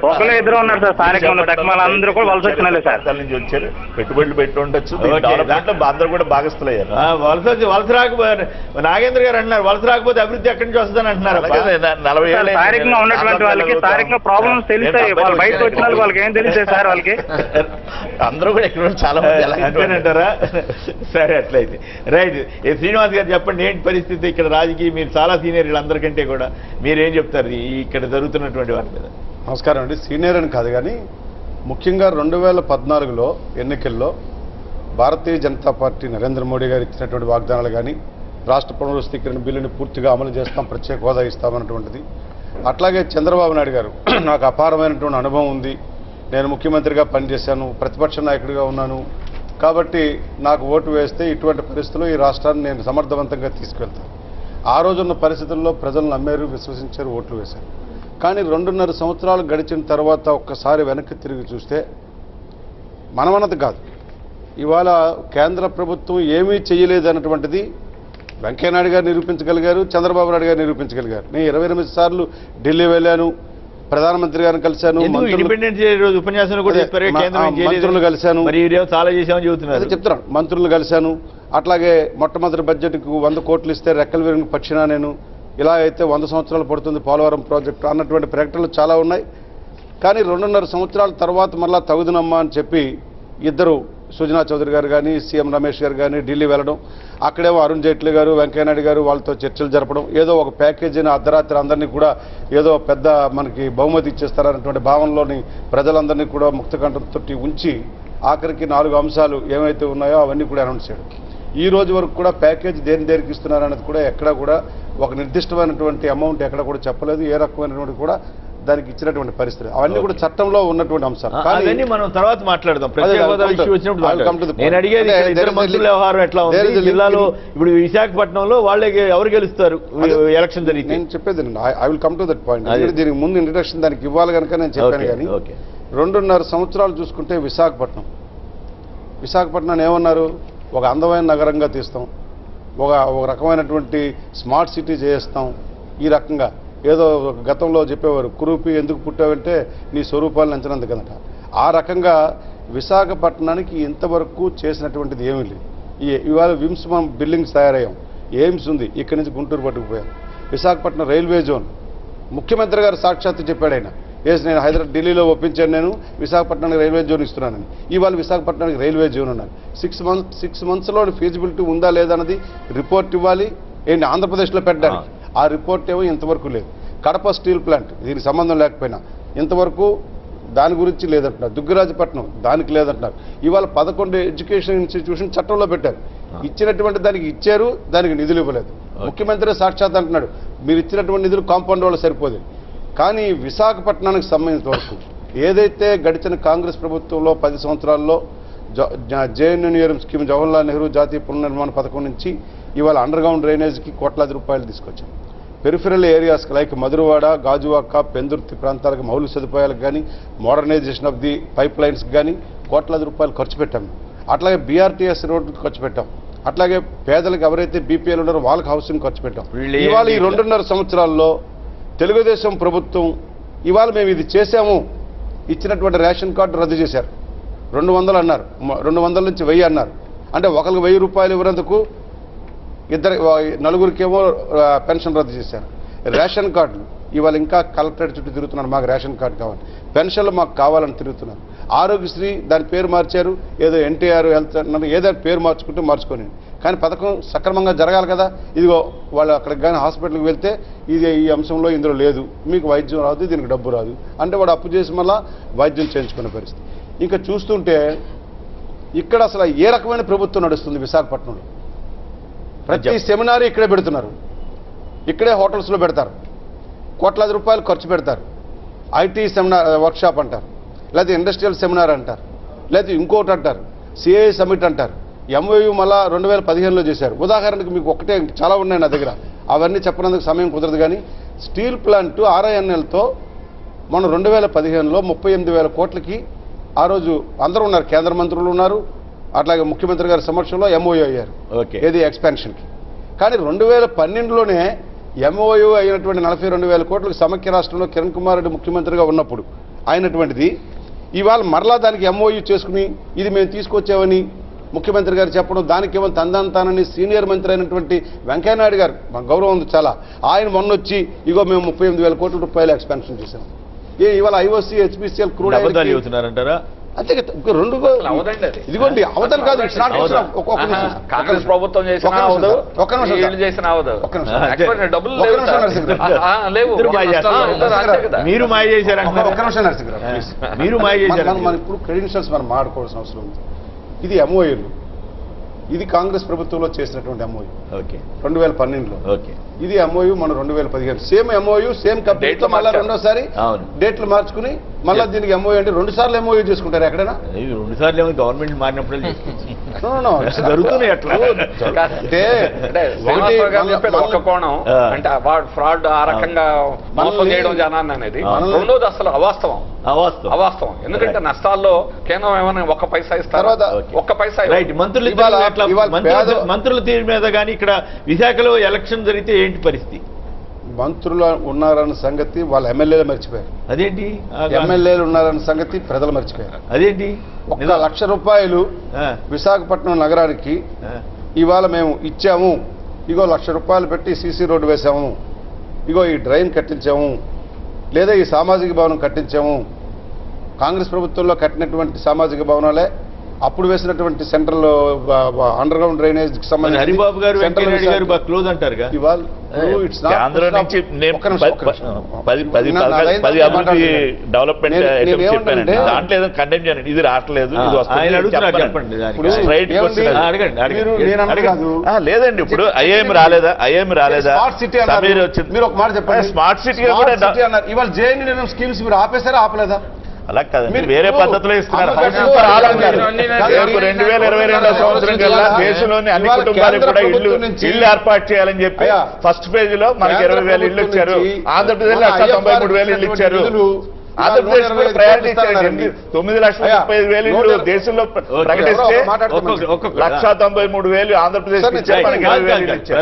ఒకళ్ళు ఇద్దరు ఉన్నారు సార్. స్థానికంగా ఉన్న తక్కువ అందరూ కూడా వలస వచ్చిన సార్. వచ్చారు, పెట్టుబడులు పెట్టి ఉండొచ్చు, అందరూ కూడా భాగస్తులయ్యారు. వలస రాకపోతే నాగేంద్ర గారు అంటున్నారు వలస రాకపోతే అభివృద్ధి ఎక్కడి నుంచి వస్తుందని అంటున్నారు. 40 ఏళ్ళు స్థానికంగా ఉన్నటువంటి వాళ్ళకి స్థానికంగా ప్రాబ్లమ్స్ తెలుస్తాయి. వాళ్ళు బయట వచ్చిన వాళ్ళకి ఏం తెలుస్తాయి సార్? వాళ్ళకి అందరూ కూడా ఇక్కడ చాలా మంది అంతేనంటారా? సరే, అట్లయితే రైట్. శ్రీనివాస్ గారు చెప్పండి, ఏంటి పరిస్థితి ఇక్కడ రాజకీయ? మీరు చాలా సీనియర్ వీళ్ళందరికంటే కూడా, మీరేం చెప్తారు ఇక్కడ జరుగుతున్నటువంటి వాటి మీద? నమస్కారం అండి. సీనియర్ అని కాదు కానీ ముఖ్యంగా 2014లో ఎన్నికల్లో భారతీయ జనతా పార్టీ నరేంద్ర మోడీ గారు ఇచ్చినటువంటి వాగ్దానాలు కానీ, రాష్ట్ర పునర్వ్యవస్థీకరణ బిల్లుని పూర్తిగా అమలు చేస్తాం, ప్రత్యేక హోదా ఇస్తామన్నటువంటిది, అట్లాగే చంద్రబాబు నాయుడు గారు నాకు అపారమైనటువంటి అనుభవం ఉంది, నేను ముఖ్యమంత్రిగా పనిచేశాను, ప్రతిపక్ష నాయకుడిగా ఉన్నాను, కాబట్టి నాకు ఓటు వేస్తే ఇటువంటి పరిస్థితుల్లో ఈ రాష్ట్రాన్ని నేను సమర్థవంతంగా తీసుకెళ్తాను. ఆ రోజున్న పరిస్థితుల్లో ప్రజలు నమ్మారు, విశ్వసించారు, ఓట్లు వేశారు. కానీ 2.5 సంవత్సరాలు గడిచిన తర్వాత ఒక్కసారి వెనక్కి తిరిగి చూస్తే మనమన్నది కాదు, ఇవాళ కేంద్ర ప్రభుత్వం ఏమీ చేయలేదన్నటువంటిది వెంకయ్యనాయుడు గారు నిరూపించగలిగారు, చంద్రబాబు నాయుడు గారు నిరూపించగలిగారు. నేను 28 సార్లు ఢిల్లీ వెళ్ళాను, ప్రధానమంత్రి గారిని కలిశాను, మంత్రులు కలిశాను, చాలా చేశామని చెబుతున్నారు. చెప్తున్నాను, మంత్రులు కలిశాను. అట్లాగే మొట్టమొదటి బడ్జెట్కు 100 కోట్లు ఇస్తే రెక్కలు విరిగిన పక్షినా నేను, ఇలా అయితే 100 సంవత్సరాలు పడుతుంది పోలవరం ప్రాజెక్టు అన్నటువంటి ప్రకటనలు చాలా ఉన్నాయి. కానీ 2.5 సంవత్సరాల తర్వాత మళ్ళా తగుదునమ్మా అని చెప్పి ఇద్దరు సుజనా చౌదరి గారు కానీ సీఎం రమేష్ గారు కానీ ఢిల్లీ వెళ్ళడం, అక్కడేమో అరుణ్ జైట్లీ గారు వెంకయ్యనాయుడు గారు వాళ్ళతో చర్చలు జరపడం, ఏదో ఒక ప్యాకేజీని అర్ధరాత్రి అందరినీ కూడా ఏదో పెద్ద మనకి బహుమతి ఇచ్చేస్తారన్నటువంటి భావనలోని ప్రజలందరినీ కూడా ముక్తకంఠంతో ఉంచి ఆఖరికి 4 అంశాలు ఏమైతే ఉన్నాయో అవన్నీ కూడా అనౌన్స్ చేయడం. ఈ రోజు వరకు కూడా ప్యాకేజ్ దేనికి ఇస్తున్నారనేది కూడా ఎక్కడ కూడా ఒక నిర్దిష్టమైనటువంటి అమౌంట్ ఎక్కడ కూడా చెప్పలేదు, ఏ రకమైనటువంటి కూడా దానికి ఇచ్చినటువంటి పరిస్థితి. అవన్నీ కూడా చట్టంలో ఉన్నటువంటి అంశాలు. కానీ మనం తర్వాత మాట్లాడదాం. నేను అడిగేది ఇద్దరు మంత్రుల వ్యవహారం ఎట్లా ఉంది జిల్లాలో. ఇప్పుడు విశాఖపట్నంలో వాళ్ళే ఎవరు గెలుస్తారు ఎలక్షన్ జరిగితే? నేను చెప్పేది I will come to that point. దీనికి ముందు ఇంట్రడక్షన్ దానికి ఇవ్వాలి కనుక నేను చెప్పాను. కానీ 2.5 సంవత్సరాలు చూసుకుంటే విశాఖపట్నం ఏమన్నారు, ఒక అందమైన నగరంగా తీస్తాం, ఒక రకమైనటువంటి స్మార్ట్ సిటీ చేస్తాం, ఈ రకంగా ఏదో గతంలో చెప్పేవారు కురూపి ఎందుకు పుట్టావంటే నీ స్వరూపాలను ఎంచినందుకు కనుక. ఆ రకంగా విశాఖపట్నానికి ఇంతవరకు చేసినటువంటిది ఏమీ లేదు. ఇవాళ విమ్స్ మనం బిల్డింగ్స్ తయారయ్యాం, ఎయిమ్స్ ఉంది, ఇక్కడి నుంచి గుంటూరు పట్టుకుపోయాం. విశాఖపట్నం రైల్వే జోన్ ముఖ్యమంత్రి గారు సాక్షాత్తు చెప్పాడు ఆయన, నేను ఢిల్లీలో ఒప్పించాను, నేను విశాఖపట్నానికి రైల్వే జోన్ ఇస్తున్నానని. ఇవాళ విశాఖపట్నానికి రైల్వే జోన్ ఉన్నారు. 6 మంత్స్లో ఫీజిబిలిటీ ఉందా లేదా అన్నది రిపోర్ట్ ఇవ్వాలి. ఏంటి ఆంధ్రప్రదేశ్లో పెట్టడానికి ఆ రిపోర్ట్ ఏమో ఇంతవరకు లేదు. కడప స్టీల్ ప్లాంట్ దీనికి సంబంధం లేకపోయినా ఇంతవరకు దాని గురించి లేదంటున్నారు. దుగ్గరాజపట్నం దానికి లేదంటున్నారు. ఇవాళ 11 ఎడ్యుకేషన్ ఇన్స్టిట్యూషన్ చట్టంలో పెట్టారు. ఇచ్చినటువంటి దానికి ఇచ్చారు, దానికి నిధులు ఇవ్వలేదు. ముఖ్యమంత్రి సాక్షాత్ అంటున్నాడు మీరు ఇచ్చినటువంటి నిధులు కాంపౌండ్ వాళ్ళు సరిపోదు. కానీ విశాఖపట్నానికి సంబంధించిన వరకు ఏదైతే గడిచిన కాంగ్రెస్ ప్రభుత్వంలో 10 సంవత్సరాల్లో జేఎన్యూఆర్ఎం స్కీమ్, జవహర్లాల్ నెహ్రూ జాతీయ పునర్నిర్మాణ పథకం నుంచి ఇవాళ అండర్గ్రౌండ్ డ్రైనేజ్కి కోట్లాది రూపాయలు తీసుకొచ్చాం. పెరిఫెరల్ ఏరియాస్కి లైక్ మధురవాడ, గాజువాక, పెందుర్తి ప్రాంతాలకు మౌలిక సదుపాయాలకు కానీ మోడర్నైజేషన్ ఆఫ్ ది పైప్ లైన్స్కి కానీ కోట్లాది రూపాయలు ఖర్చు పెట్టాం. అట్లాగే బీఆర్టీఎస్ రోడ్డుకి ఖర్చు పెట్టాం. అట్లాగే పేదలకు ఎవరైతే బీపీఎల్ ఉన్నారో వాళ్ళకి హౌసింగ్ ఖర్చు పెట్టాం. ఇవాళ ఈ 2.5 సంవత్సరాల్లో తెలుగుదేశం ప్రభుత్వం ఇవాళ మేము ఇది చేశాము, ఇచ్చినటువంటి రేషన్ కార్డు రద్దు చేశారు. 200 అన్నారు, 200 నుంచి 1000 అన్నారు. అంటే ఒకరికి 1000 రూపాయలు ఇవ్వనందుకు నలుగురికేమో పెన్షన్ రద్దు చేశారు. రేషన్ కార్డులు ఇవాళ ఇంకా కలెక్టరేట్ చుట్టూ తిరుగుతున్నారు, మాకు రేషన్ కార్డు కావాలి, పెన్షన్లు మాకు కావాలని తిరుగుతున్నారు. ఆరోగ్యశ్రీ దాని పేరు మార్చారు, ఏదో ఎన్టీఆర్ హెల్త్ అన్నారు, ఏదో పేరు మార్చుకుంటూ మార్చుకొని. కానీ పథకం సక్రమంగా జరగాలి కదా. ఇదిగో వాళ్ళు అక్కడికి కానీ హాస్పిటల్కి వెళ్తే ఇది ఈ అంశంలో ఇందులో లేదు, మీకు వైద్యం రాదు, దీనికి డబ్బు రాదు అంటే వాడు అప్పు చేసి మళ్ళా వైద్యం చేయించుకునే పరిస్థితి. ఇంకా చూస్తుంటే ఇక్కడ అసలు ఏ రకమైన ప్రభుత్వం నడుస్తుంది విశాఖపట్నంలో? ప్రతి సెమినార్ ఇక్కడే పెడుతున్నారు, ఇక్కడే హోటల్స్లో పెడతారు, కోట్లాది రూపాయలు ఖర్చు పెడతారు. ఐటీ సెమినార్ వర్క్షాప్ అంటారు, లేదా ఇండస్ట్రియల్ సెమినార్ అంటారు, లేదా ఇంకోటి అంటారు, సిఐ సమిట్ అంటారు. ఎంఓయూ మళ్ళా 2015లో చేశారు. ఉదాహరణకు మీకు ఒకటే, చాలా ఉన్నాయి నా దగ్గర, అవన్నీ చెప్పడానికి సమయం కుదరదు. కానీ స్టీల్ ప్లాంట్ RINLతో మనం 2015లో 38,000 కోట్లకి ఆ రోజు అందరూ ఉన్నారు, కేంద్ర మంత్రులు ఉన్నారు, అట్లాగే ముఖ్యమంత్రి గారి సమక్షంలో MOU అయ్యారు ఏది ఎక్స్పాన్షన్కి. కానీ 2012లోనే MOU అయినటువంటి 42,000 కోట్లకు సమైక్య రాష్ట్రంలో కిరణ్ కుమార్ రెడ్డి ముఖ్యమంత్రిగా ఉన్నప్పుడు అయినటువంటిది ఇవాళ మరలా దానికి MOU చేసుకుని ఇది మేము తీసుకొచ్చామని ముఖ్యమంత్రి గారు చెప్పడం, దానికేమో తందాంతానని సీనియర్ మంత్రి అయినటువంటి వెంకయ్యనాయుడు గారు, మా గౌరవం ఉంది చాలా, ఆయన మొన్నొచ్చి ఇగో మేము 38,000 కోట్ల రూపాయలు ఎక్స్పాన్షన్ చేశాం. ఇవాళ IOC HPCL క్రూడ్ అవుతున్నారంటారా? అంతే రెండు ఇదిగోండి అవతలు కాదు. కాంగ్రెస్ ప్రభుత్వం మీరు మాయ చేశారు. మీరు మాయ చేశారు. మనం ఇప్పుడు క్రెడెన్షియల్స్ మనం మాట్లాడుకోవాల్సిన అవసరం ఉంది. ఇది MOUలు, ఇది కాంగ్రెస్ ప్రభుత్వంలో చేసినటువంటి MOU 2012లో. ఇది MOU మన 2015 సేమ్ MOU సేమ్ కంపెనీతో మళ్ళీ రెండోసారి డేట్లు మార్చుకుని మళ్ళీ దీనికి MOU అంటే 2 సార్లు MOU చేసుకుంటారు ఎక్కడైనా? 2 సార్లు గవర్నమెంట్ మారినప్పుడు జరుగుతున్నాయి అట్లా. అంటే శ్రీనివాసరావు గారు చెప్పేది ఒక కోణం, అంటే వాడు ఫ్రాడ్ ఆ రకంగా మోసం చేయడం జనాన్ని అనేది. రెండోది అసలు అవాస్తవం. ఎందుకంటే నష్టాల్లో కేంద్రం ఏమైనా ఒక్క పైసా ఇస్తారు, ఒక్క పైసా. రైట్. మంత్రుల తీరు మీద కానీ ఇక్కడ విశాఖలో ఎలక్షన్ జరిగితే ఏంటి పరిస్థితి? మంత్రులు ఉన్నారన్న సంగతి వాళ్ళ ఎమ్మెల్యేలు మర్చిపోయారు. అదేంటి? ఎమ్మెల్యేలు ఉన్నారన్న సంగతి ప్రజలు మర్చిపోయారు. అదేంటి? 1 లక్ష రూపాయలు విశాఖపట్నం నగరానికి ఇవాళ మేము ఇచ్చాము, ఇగో 1 లక్ష రూపాయలు పెట్టి సీసీ రోడ్డు వేసాము, ఇగో ఈ డ్రైన్ కట్టించాము, లేదా ఈ సామాజిక భవనం కట్టించాము. కాంగ్రెస్ ప్రభుత్వంలో కట్టినటువంటి సామాజిక భవనాలే అప్పుడు వేసినటువంటి సెంట్రల్ అండర్ గ్రౌండ్ డ్రైనేజ్ కి సంబంధించి హరిబాబు గారు వెంకయ్యనాయుడు గారు బాగా క్లోజ్ అంటారుగా. ఇవాళ డెవలప్మెంట్ దాంట్లో ఏదో కండెమ్ చేయండి, ఇది రావట్లేదు, ఇది లేదండి. ఇప్పుడు ఐఏఎం రాలేదా? సమీర్ వచ్చింది. మీరు ఒక మాట చెప్పండి, స్మార్ట్ సిటీ అన్నారు. ఇవాళ జేఎన్యూఎం స్కీమ్స్ మీరు ఆపేసారా ఆపలేదా? అలా కాదండి, వేరే పద్ధతిలో ఇస్తున్నారు. 2022 సంవత్సరం కల్లా దేశంలోని అన్ని కుటుంబాలకు కూడా ఇల్లు ఏర్పాటు చేయాలని చెప్పి ఫస్ట్ ఫేజ్ లో మనకి 20,000 ఇల్లు ఇచ్చారు. ఆంధ్రప్రదేశ్ లో 93,000 ఇల్లు ఇచ్చారు. ఆంధ్రప్రదేశ్ కూడా ప్రయారిటీ ఇచ్చారండి. 9,35,000 ఇల్లు దేశంలో ప్రకటిస్తే 1,93,000 ఆంధ్రప్రదేశ్ ఇచ్చారు. మనకి 20,000 ఇచ్చారు.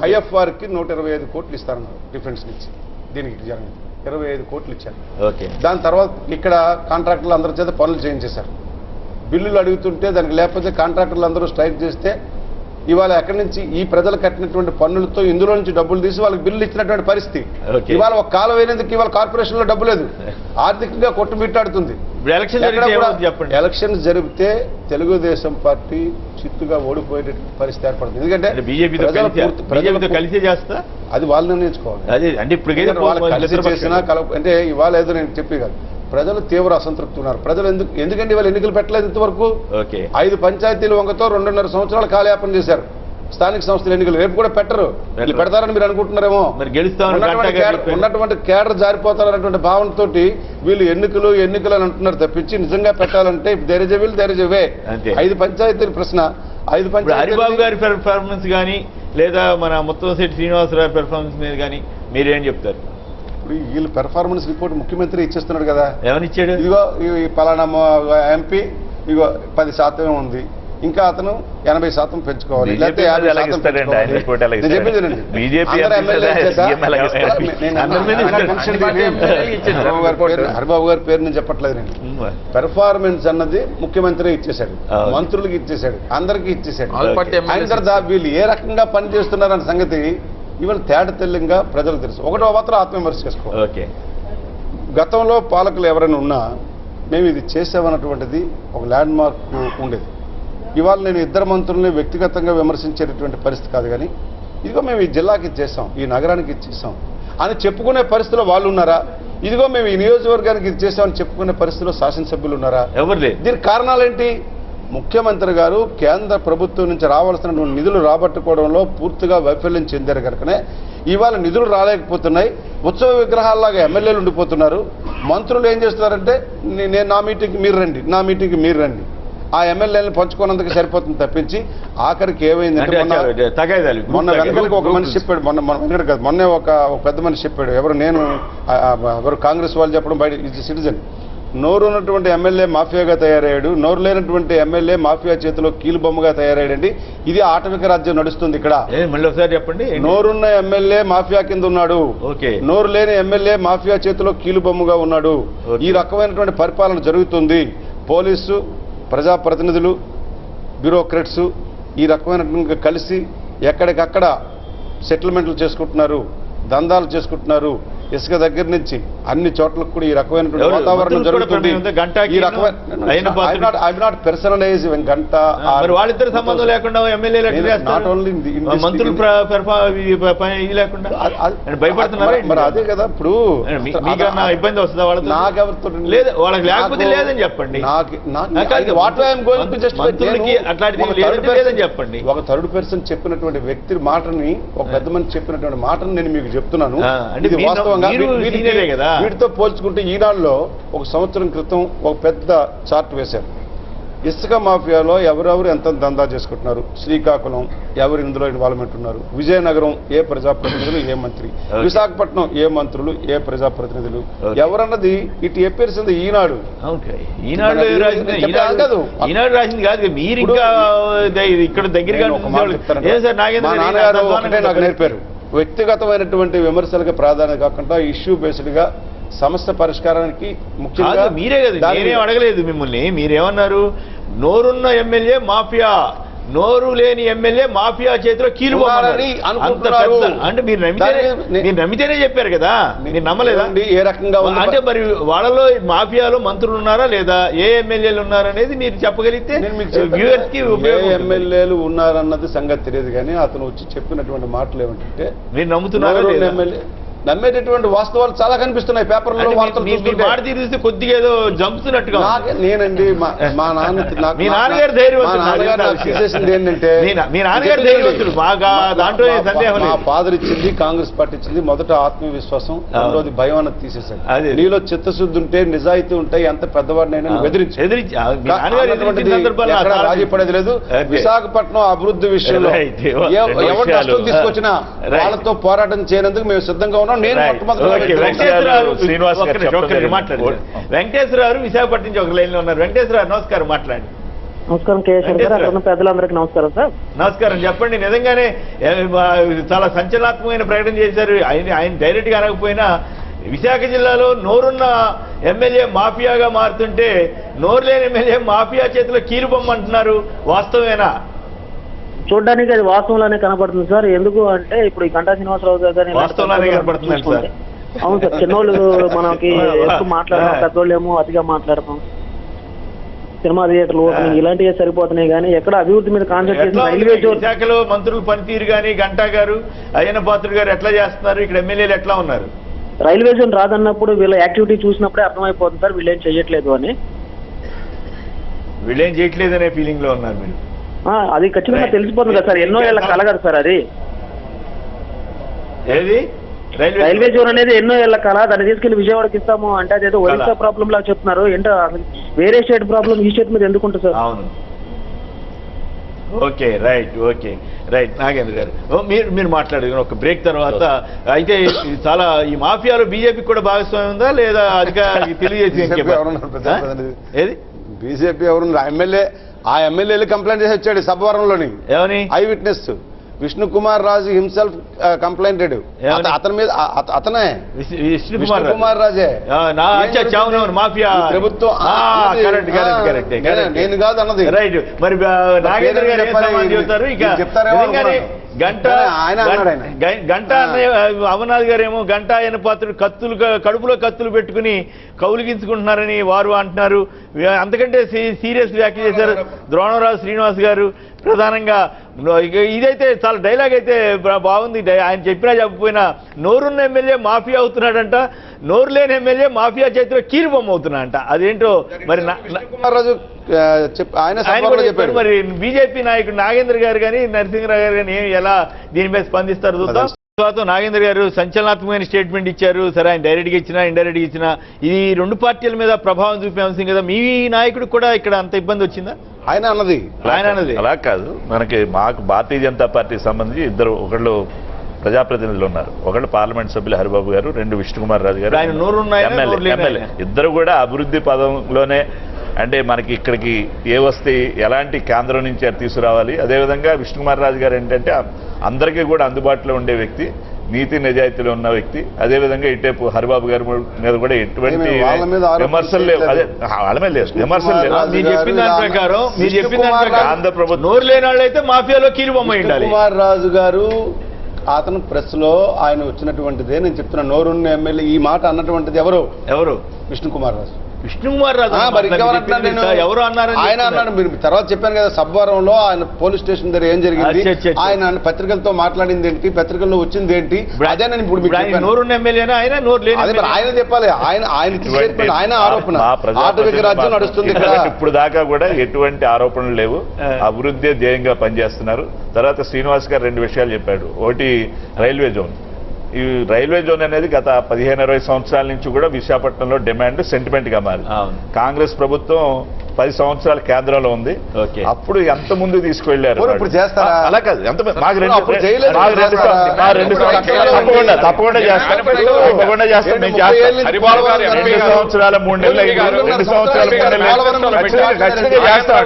ఐఎఫ్ఆర్ కి 125 కోట్లు ఇస్తారన్నారు డిఫెన్స్ నుంచి. దీనికి 25 కోట్లు ఇచ్చారు. దాని తర్వాత ఇక్కడ కాంట్రాక్టర్లు అందరి చేత పనులు చేయించేశారు. బిల్లులు అడుగుతుంటే దానికి లేకపోతే కాంట్రాక్టర్లు అందరూ స్ట్రైక్ చేస్తే ఇవాళ ఎక్కడి నుంచి ఈ ప్రజలు కట్టినటువంటి పన్నులతో ఇందులో నుంచి డబ్బులు తీసి వాళ్ళకి బిల్లు ఇచ్చినటువంటి పరిస్థితి. ఇవాళ ఒక కాలం అయినందుకు ఇవాళ కార్పొరేషన్ లో డబ్బు లేదు, ఆర్థికంగా కొట్టుమిట్టాడుతుంది. ఎలక్షన్ జరిగితే తెలుగుదేశం పార్టీ చిత్తుగా ఓడిపోయే పరిస్థితి ఏర్పడుతుంది. ఎందుకంటే బీజేపీతో కలిసి చేస్తా అది వాళ్ళు నిర్ణయించుకోవాలి. కలిసి చేసినా అంటే ఇవాళ ఏదో నేను చెప్పి కాదు, ప్రజలు తీవ్ర అసంతృప్తి ఉన్నారు. ప్రజలు ఎందుకంటే ఇవాళ ఎన్నికలు పెట్టలేదు ఇంతవరకు. 5 పంచాయతీలు వంగతో 2.5 సంవత్సరాలు కాలయాపన చేశారు. స్థానిక సంస్థల ఎన్నికలు రేపు కూడా పెట్టరు. వీళ్ళు పెడతారని మీరు అనుకుంటున్నారేమో. ఉన్నటువంటి కేడర్ జారిపోతారన్నటువంటి భావనతో వీళ్ళు ఎన్నికలు అని అంటున్నారు తప్పించి నిజంగా పెట్టాలంటే there is a will, there is a way. 5 పంచాయతీల ప్రశ్న, 5 పంచాయతీలు. హరిబాబు గారి పెర్ఫార్మెన్స్ కానీ లేదా మన ముత్తంశెట్టి శ్రీనివాసరావు పెర్ఫార్మెన్స్ మీద కానీ మీరేం చెప్తారు? ఇప్పుడు వీళ్ళు పెర్ఫార్మెన్స్ రిపోర్ట్ ముఖ్యమంత్రి ఇచ్చేస్తున్నాడు కదా. ఏమని ఇచ్చాడు? ఇదిగో ఈ పలానా ఎంపీ ఇగో 10% ఉంది, ఇంకా అతను 80% పెంచుకోవాలి. హరిబాబు గారి పేరు నేను చెప్పట్లేదు. నేను పెర్ఫార్మెన్స్ అన్నది ముఖ్యమంత్రి ఇచ్చేశాడు, మంత్రులకి ఇచ్చేశాడు, అందరికీ ఇచ్చేశాడు. ఆయన తర్వాత వీళ్ళు ఏ రకంగా పనిచేస్తున్నారన్న సంగతి ఇవాళ తేటతెల్లంగా ప్రజలకు తెలుసు. ఒకటో మాత్రం ఆత్మవిమర్శ చేసుకోవాలి. గతంలో పాలకులు ఎవరైనా ఉన్నా మేము ఇది చేసామన్నటువంటిది ఒక ల్యాండ్ మార్క్ ఉండేది. ఇవాళ నేను 2 మంత్రుల్ని వ్యక్తిగతంగా విమర్శించేటటువంటి పరిస్థితి కాదు, కానీ ఇదిగో మేము ఈ జిల్లాకి ఇచ్చేసాం, ఈ నగరానికి ఇచ్చేసాం అని చెప్పుకునే పరిస్థితిలో వాళ్ళు ఉన్నారా? ఇదిగో మేము ఈ నియోజకవర్గానికి ఇచ్చేసామని చెప్పుకునే పరిస్థితిలో శాసనసభ్యులు ఉన్నారా? ఎవరు లేదు. దీనికి కారణాలేంటి? ముఖ్యమంత్రి గారు కేంద్ర ప్రభుత్వం నుంచి రావాల్సినటువంటి నిధులు రాబట్టుకోవడంలో పూర్తిగా వైఫల్యం చెందారు కనుకనే ఇవాళ నిధులు రాలేకపోతున్నాయి. ఉత్సవ విగ్రహాల్లాగా ఎమ్మెల్యేలు ఉండిపోతున్నారు. మంత్రులు ఏం చేస్తున్నారంటే నేను నా మీటింగ్కి మీరు రండి, నా మీటింగ్కి మీరు రండి, ఆ ఎమ్మెల్యేలను పంచుకోనందుకు సరిపోతుంది తప్పించి ఆఖరికి ఏమైందంటే మొన్న వెనకలికి ఒక మనిషి చెప్పాడు, మొన్నే ఒక పెద్ద మనిషి చెప్పాడు, ఎవరు కాంగ్రెస్ వాళ్ళు చెప్పడం బయట సిటిజన్, నోరు ఉన్నటువంటి ఎమ్మెల్యే మాఫియాగా తయారయ్యాడు, నోరు లేనటువంటి ఎమ్మెల్యే మాఫియా చేతిలో కీలుబొమ్మగా తయారయ్యాడండి. ఇది ఆటవిక రాజ్యం నడుస్తుంది ఇక్కడ. చెప్పండి. నోరున్న ఎమ్మెల్యే మాఫియా కింద ఉన్నాడు, నోరు లేని ఎమ్మెల్యే మాఫియా చేతిలో కీలుబొమ్మగా ఉన్నాడు. ఈ రకమైనటువంటి పరిపాలన జరుగుతుంది. పోలీసు, ప్రజాప్రతినిధులు, బ్యూరోక్రాట్స్ ఈ రకమైన కలిసి ఎక్కడికక్కడ సెటిల్మెంట్లు చేసుకుంటున్నారు, దందాలు చేసుకుంటున్నారు. ఇసుక దగ్గర నుంచి అన్ని చోట్లకు కూడా ఈ రకమైనటువంటి వాతావరణం జరుగుతుంది. వాళ్ళిద్దరు సంబంధం లేకుండా నాట్ ఓన్లీ భయపడుతున్నారు. మరి అదే కదా ఇప్పుడు ఇబ్బంది వస్తుందా వాళ్ళకి? నాకెవరితో లేదు, వాళ్ళకి లేకపోతే లేదని చెప్పండి. చెప్పండి. ఒక థర్డ్ పర్సన్ చెప్పినటువంటి వ్యక్తి మాటని, ఒక పెద్ద మనిషి చెప్పినటువంటి మాటను నేను మీకు చెప్తున్నాను. ఇది వాస్తవం. వీటితో పోల్చుకుంటే ఈనాడులో 1 సంవత్సరం క్రితం ఒక పెద్ద చార్ట్ వేశారు. ఇసుక మాఫియాలో ఎవరెవరు ఎంత దందా చేసుకుంటున్నారు, శ్రీకాకుళం ఎవరు ఇందులో ఇన్వాల్వ్మెంట్ ఉన్నారు, విజయనగరం ఏ ప్రజాప్రతినిధులు ఏ మంత్రి, విశాఖపట్నం ఏ మంత్రులు ఏ ప్రజాప్రతినిధులు ఎవరన్నది ఇటు చెప్పేసింది ఈనాడు. ఈనాడు రాసింది కాదు, మీరు ఇంకా ఇక్కడ దగ్గరగా నాకు నేర్పారు. వ్యక్తిగతమైనటువంటి విమర్శలకు ప్రాధాన్యత కాకుండా ఇష్యూ బేస్డ్ గా సమస్య పరిష్కారానికి ముఖ్యంగా మీరే కదా, నేనేం అడగలేదు మిమ్మల్ని. మీరేమన్నారు, నోరున్న ఎమ్మెల్యే మాఫియా, నోరు లేని ఎమ్మెల్యే మాఫియా చేతిలో కీలుబొమ్మని అంటే మీరు నమ్మితేనే చెప్పారు కదా, మీరు నమ్మలేదా? ఏ రకంగా అంటే మరి వాళ్ళలో మాఫియాలో మంత్రులు ఉన్నారా లేదా, ఏ ఎమ్మెల్యేలు ఉన్నారనేది మీరు చెప్పగలిగితే వ్యూవర్స్ కి ఎమ్మెల్యేలు ఉన్నారన్నది సంగతి తెలియదు, కానీ అతను వచ్చి చెప్పినటువంటి మాటలు ఏమిటంటే మీరు నమ్ముతున్నారా? ఎమ్మెల్యే నమ్మేటటువంటి వాస్తవాలు చాలా కనిపిస్తున్నాయి పేపర్లలో, మాట తీరిస్తే కొద్దిగా ఏదో జంపుతున్నట్టుగా. నేనండి మా నాన్న మీ నాన్నగారు ధైర్యవంతుడు చేసేసింది ఏంటంటే, మీ నాన్నగారు ధైర్యవంతుడు, బాగా దాంట్లో సందేహం. మా ఫాదర్ ఇచ్చింది, కాంగ్రెస్ పార్టీ ఇచ్చింది, మొదట ఆత్మవిశ్వాసం, రెండోది భయం అన్నది తీసేశాడు. నీలో చిత్తశుద్ధి ఉంటే, నిజాయితీ ఉంటే ఎంత పెద్దవాడినైనా ఎదిరించి రాజీ పడేది లేదు. విశాఖపట్నం అభివృద్ధి విషయంలో ఎవరు కష్టం తీసుకొచ్చినా వాళ్ళతో పోరాటం చేయనందుకు మేము సిద్ధంగా ఉన్నాం. వెంకటేశ్వరరావు విశాఖపట్నం నుంచి ఒక లైన్ లో ఉన్నారు. వెంకటేశ్వరరావు నమస్కారం, మాట్లాడండి. నమస్కారం కేశవ్ గారు, అక్కడ పెద్దలందరికీ నమస్కారం సార్. నమస్కారం, చెప్పండి. నిజంగానే చాలా సంచలనాత్మకమైన ప్రకటన చేశారు. ఆయన డైరెక్ట్ గా అనకపోయినా విశాఖ జిల్లాలో నోరున్న ఎమ్మెల్యే మాఫియాగా మారుతుంటే నోరు లేని ఎమ్మెల్యే మాఫియా చేతిలో కీలుబొమ్మ అంటున్నారు, వాస్తవేనా? చూడడానికి అది వాస్తవంలోనే కనపడుతుంది సార్. ఎందుకు అంటే ఇప్పుడు ఈ గంటా శ్రీనివాసరావు గారు అవును సార్, చిన్నోళ్ళు మనకి ఎక్కువ మాట్లాడతాం, పెద్దోళ్ళు ఏమో అతిగా మాట్లాడతాం. సినిమా థియేటర్లు ఓపెనింగ్ ఇలాంటివే సరిపోతున్నాయి, కానీ ఎక్కడ అభివృద్ధి మీద కాన్సెప్ట్ రైల్వే జోన్. విశాఖలో మంత్రులు పనితీరు కానీ గంటా గారు, అయ్యన్న పాత్రుడు గారు ఎట్లా చేస్తున్నారు, ఇక్కడ ఎమ్మెల్యేలు ఎట్లా ఉన్నారు? రైల్వే జోన్ రాదన్నప్పుడు వీళ్ళ యాక్టివిటీ చూసినప్పుడే అర్థమైపోతుంది సార్ వీళ్ళేం చెయ్యట్లేదు అని. వీళ్ళేం చేయట్లేదు అనే ఫీలింగ్ లో ఉన్నారు మీరు? అది ఖచ్చితంగా తెలిసిపోతుంది కదా సార్, ఎన్నో ఏళ్ళ కల కదా సార్ అది. ఏది రైల్వే జోన్ అనేది ఎన్నో ఏళ్ళ కల, దాన్ని తీసుకెళ్లి విజయవాడకి ఇస్తాము అంటే అదేదో ఒరిస్సా ప్రాబ్లం లాగా చెప్తున్నారు. ఏంటో వేరే స్టేట్ ప్రాబ్లం ఈ స్టేట్ మీద ఎందుకుంటుంది సార్? అవును, ఓకే రైట్ నాగేంద్ర గారు, మీరు మాట్లాడారు ఒక బ్రేక్ తర్వాత. అయితే చాలా ఈ మాఫియాలో బీజేపీ కూడా భాగస్వామ్యం ఉందా లేదా అధికారికి తెలియజేసి? ఏది బీజేపీ ఎవరు? ఎమ్మెల్యేలు కంప్లైంట్ చేసి వచ్చాడు సభవరంలోని. ఏమని? Eyewitness Vishnu Kumar Raju himself complained. అతని మీద అతనే విష్ణు కుమార్ రాజే మాఫియా ప్రభుత్వం. నేను కాదు అన్నది. రైట్, మరి నాగేంద్ర గారు చెబుతారు. ఇక గంటా అమర్నాథ్ గారేమో గంటా ఆయన పాత్రుడు కడుపులో కత్తులు పెట్టుకుని కౌలిగించుకుంటున్నారని వారు అంటున్నారు. అంతకంటే సీరియస్ వ్యాఖ్య చేశారు ద్రోణరాజు శ్రీనివాస్ గారు. ప్రధానంగా ఇదైతే చాలా డైలాగ్ అయితే బాగుంది. ఆయన చెప్పినా చెప్పకపోయినా నోరున్న ఎమ్మెల్యే మాఫియా అవుతున్నాడంట, నోరు లేని ఎమ్మెల్యే మాఫియా చేతిలో కీలుబొమ్మ అవుతున్నాడంట. అదేంటో మరి మరి బీజేపీ నాయకుడు నాగేంద్ర గారు కానీ నరసింహరావు గారు కానీ ఎలా దీని మీద స్పందిస్తారు చూద్దాం. తర్వాత నాగేంద్ర గారు సంచలనాత్మకమైన స్టేట్మెంట్ ఇచ్చారు. సరే, ఆయన డైరెక్ట్గా ఇచ్చినా ఇండైరెక్ట్గా ఇచ్చినా ఇది రెండు పార్టీల మీద ప్రభావం చూపే అంశం కదా. మీ నాయకుడికి కూడా ఇక్కడ అంత ఇబ్బంది వచ్చిందా? ఆయన అన్నది అలా కాదు. మాకు భారతీయ జనతా పార్టీకి సంబంధించి ఒకళ్ళు ప్రజాప్రతినిధులు ఉన్నారు, ఒకళ్ళు పార్లమెంట్ సభ్యులు హరిబాబు గారు, రెండు విష్ణుకుమార్ రాజు గారు ఎమ్మెల్యే. ఇద్దరు కూడా అభివృద్ధి పదంలోనే, అంటే మనకి ఇక్కడికి ఏ వస్తే ఎలాంటి కేంద్రం నుంచి అది తీసుకురావాలి. అదేవిధంగా విష్ణుకుమార్ రాజు గారు ఏంటంటే అందరికీ కూడా అందుబాటులో ఉండే వ్యక్తి, నీతి నిజాయితీలో ఉన్న వ్యక్తి. అదేవిధంగా ఇటేపు హరిబాబు గారి మీద కూడా ఎటువంటి విమర్శలు లేవు. అదే వాళ్ళ మీద లేదు విమర్శలు లేవు. మీరు చెప్పిన దాని ప్రకారం ఆంధ్ర ప్రభుత్వం నోరు లేని వాళ్ళైతే మాఫియాలో కీలుబొమ్మ ఉండాలి. కుమార్ రాజు గారు అతను ప్రెస్ లో ఆయన వచ్చినటువంటిదే నేను చెప్తున్నా. నోరున్న ఎమ్మెల్యే ఈ మాట అన్నటువంటిది ఎవరు? విష్ణుకుమార్ రాజు. విష్ణుకుమార్ రాజు ఎవరు అన్నారు? ఆయన అన్నాడు. మీరు తర్వాత చెప్పాను కదా, సబ్వరంలో ఆయన పోలీస్ స్టేషన్ దగ్గర ఏం జరిగింది, ఆయన పత్రికలతో మాట్లాడింది ఏంటి, పత్రికల్లో వచ్చింది ఏంటి, అదే నేను ఇప్పుడు నోరున్న ఎమ్మెల్యేనా ఆయన? నోరు లేని ఆయన చెప్పాలి. ఆయన ఆరోపణ ఆటవిక రాజ్యం నడుస్తుంది ఇప్పుడు దాకా కూడా ఎటువంటి ఆరోపణలు లేవు. అభివృద్ధి ధ్యేయంగా పనిచేస్తున్నారు. తర్వాత శ్రీనివాస్ గారు రెండు విషయాలు చెప్పాడు. ఒకటి రైల్వే జోన్. ఈ రైల్వే జోన్ అనేది గత 15-20 సంవత్సరాల నుంచి కూడా విశాఖపట్నంలో డిమాండ్ సెంటిమెంట్ గా మారింది. కాంగ్రెస్ ప్రభుత్వం 10 సంవత్సరాల కేంద్రంలో ఉంది. అప్పుడు ఎంత ముందు తీసుకువెళ్ళారు ఇప్పుడు చేస్తారా? అలా కాదు, ఎంత మాకు అప్పుడు చేయలేదు. తప్పకుండా చేస్తాం. 2 సంవత్సరాల 3 నెలలు 2 సంవత్సరాల 3 నెలలు ఖచ్చితంగా చేస్తాం.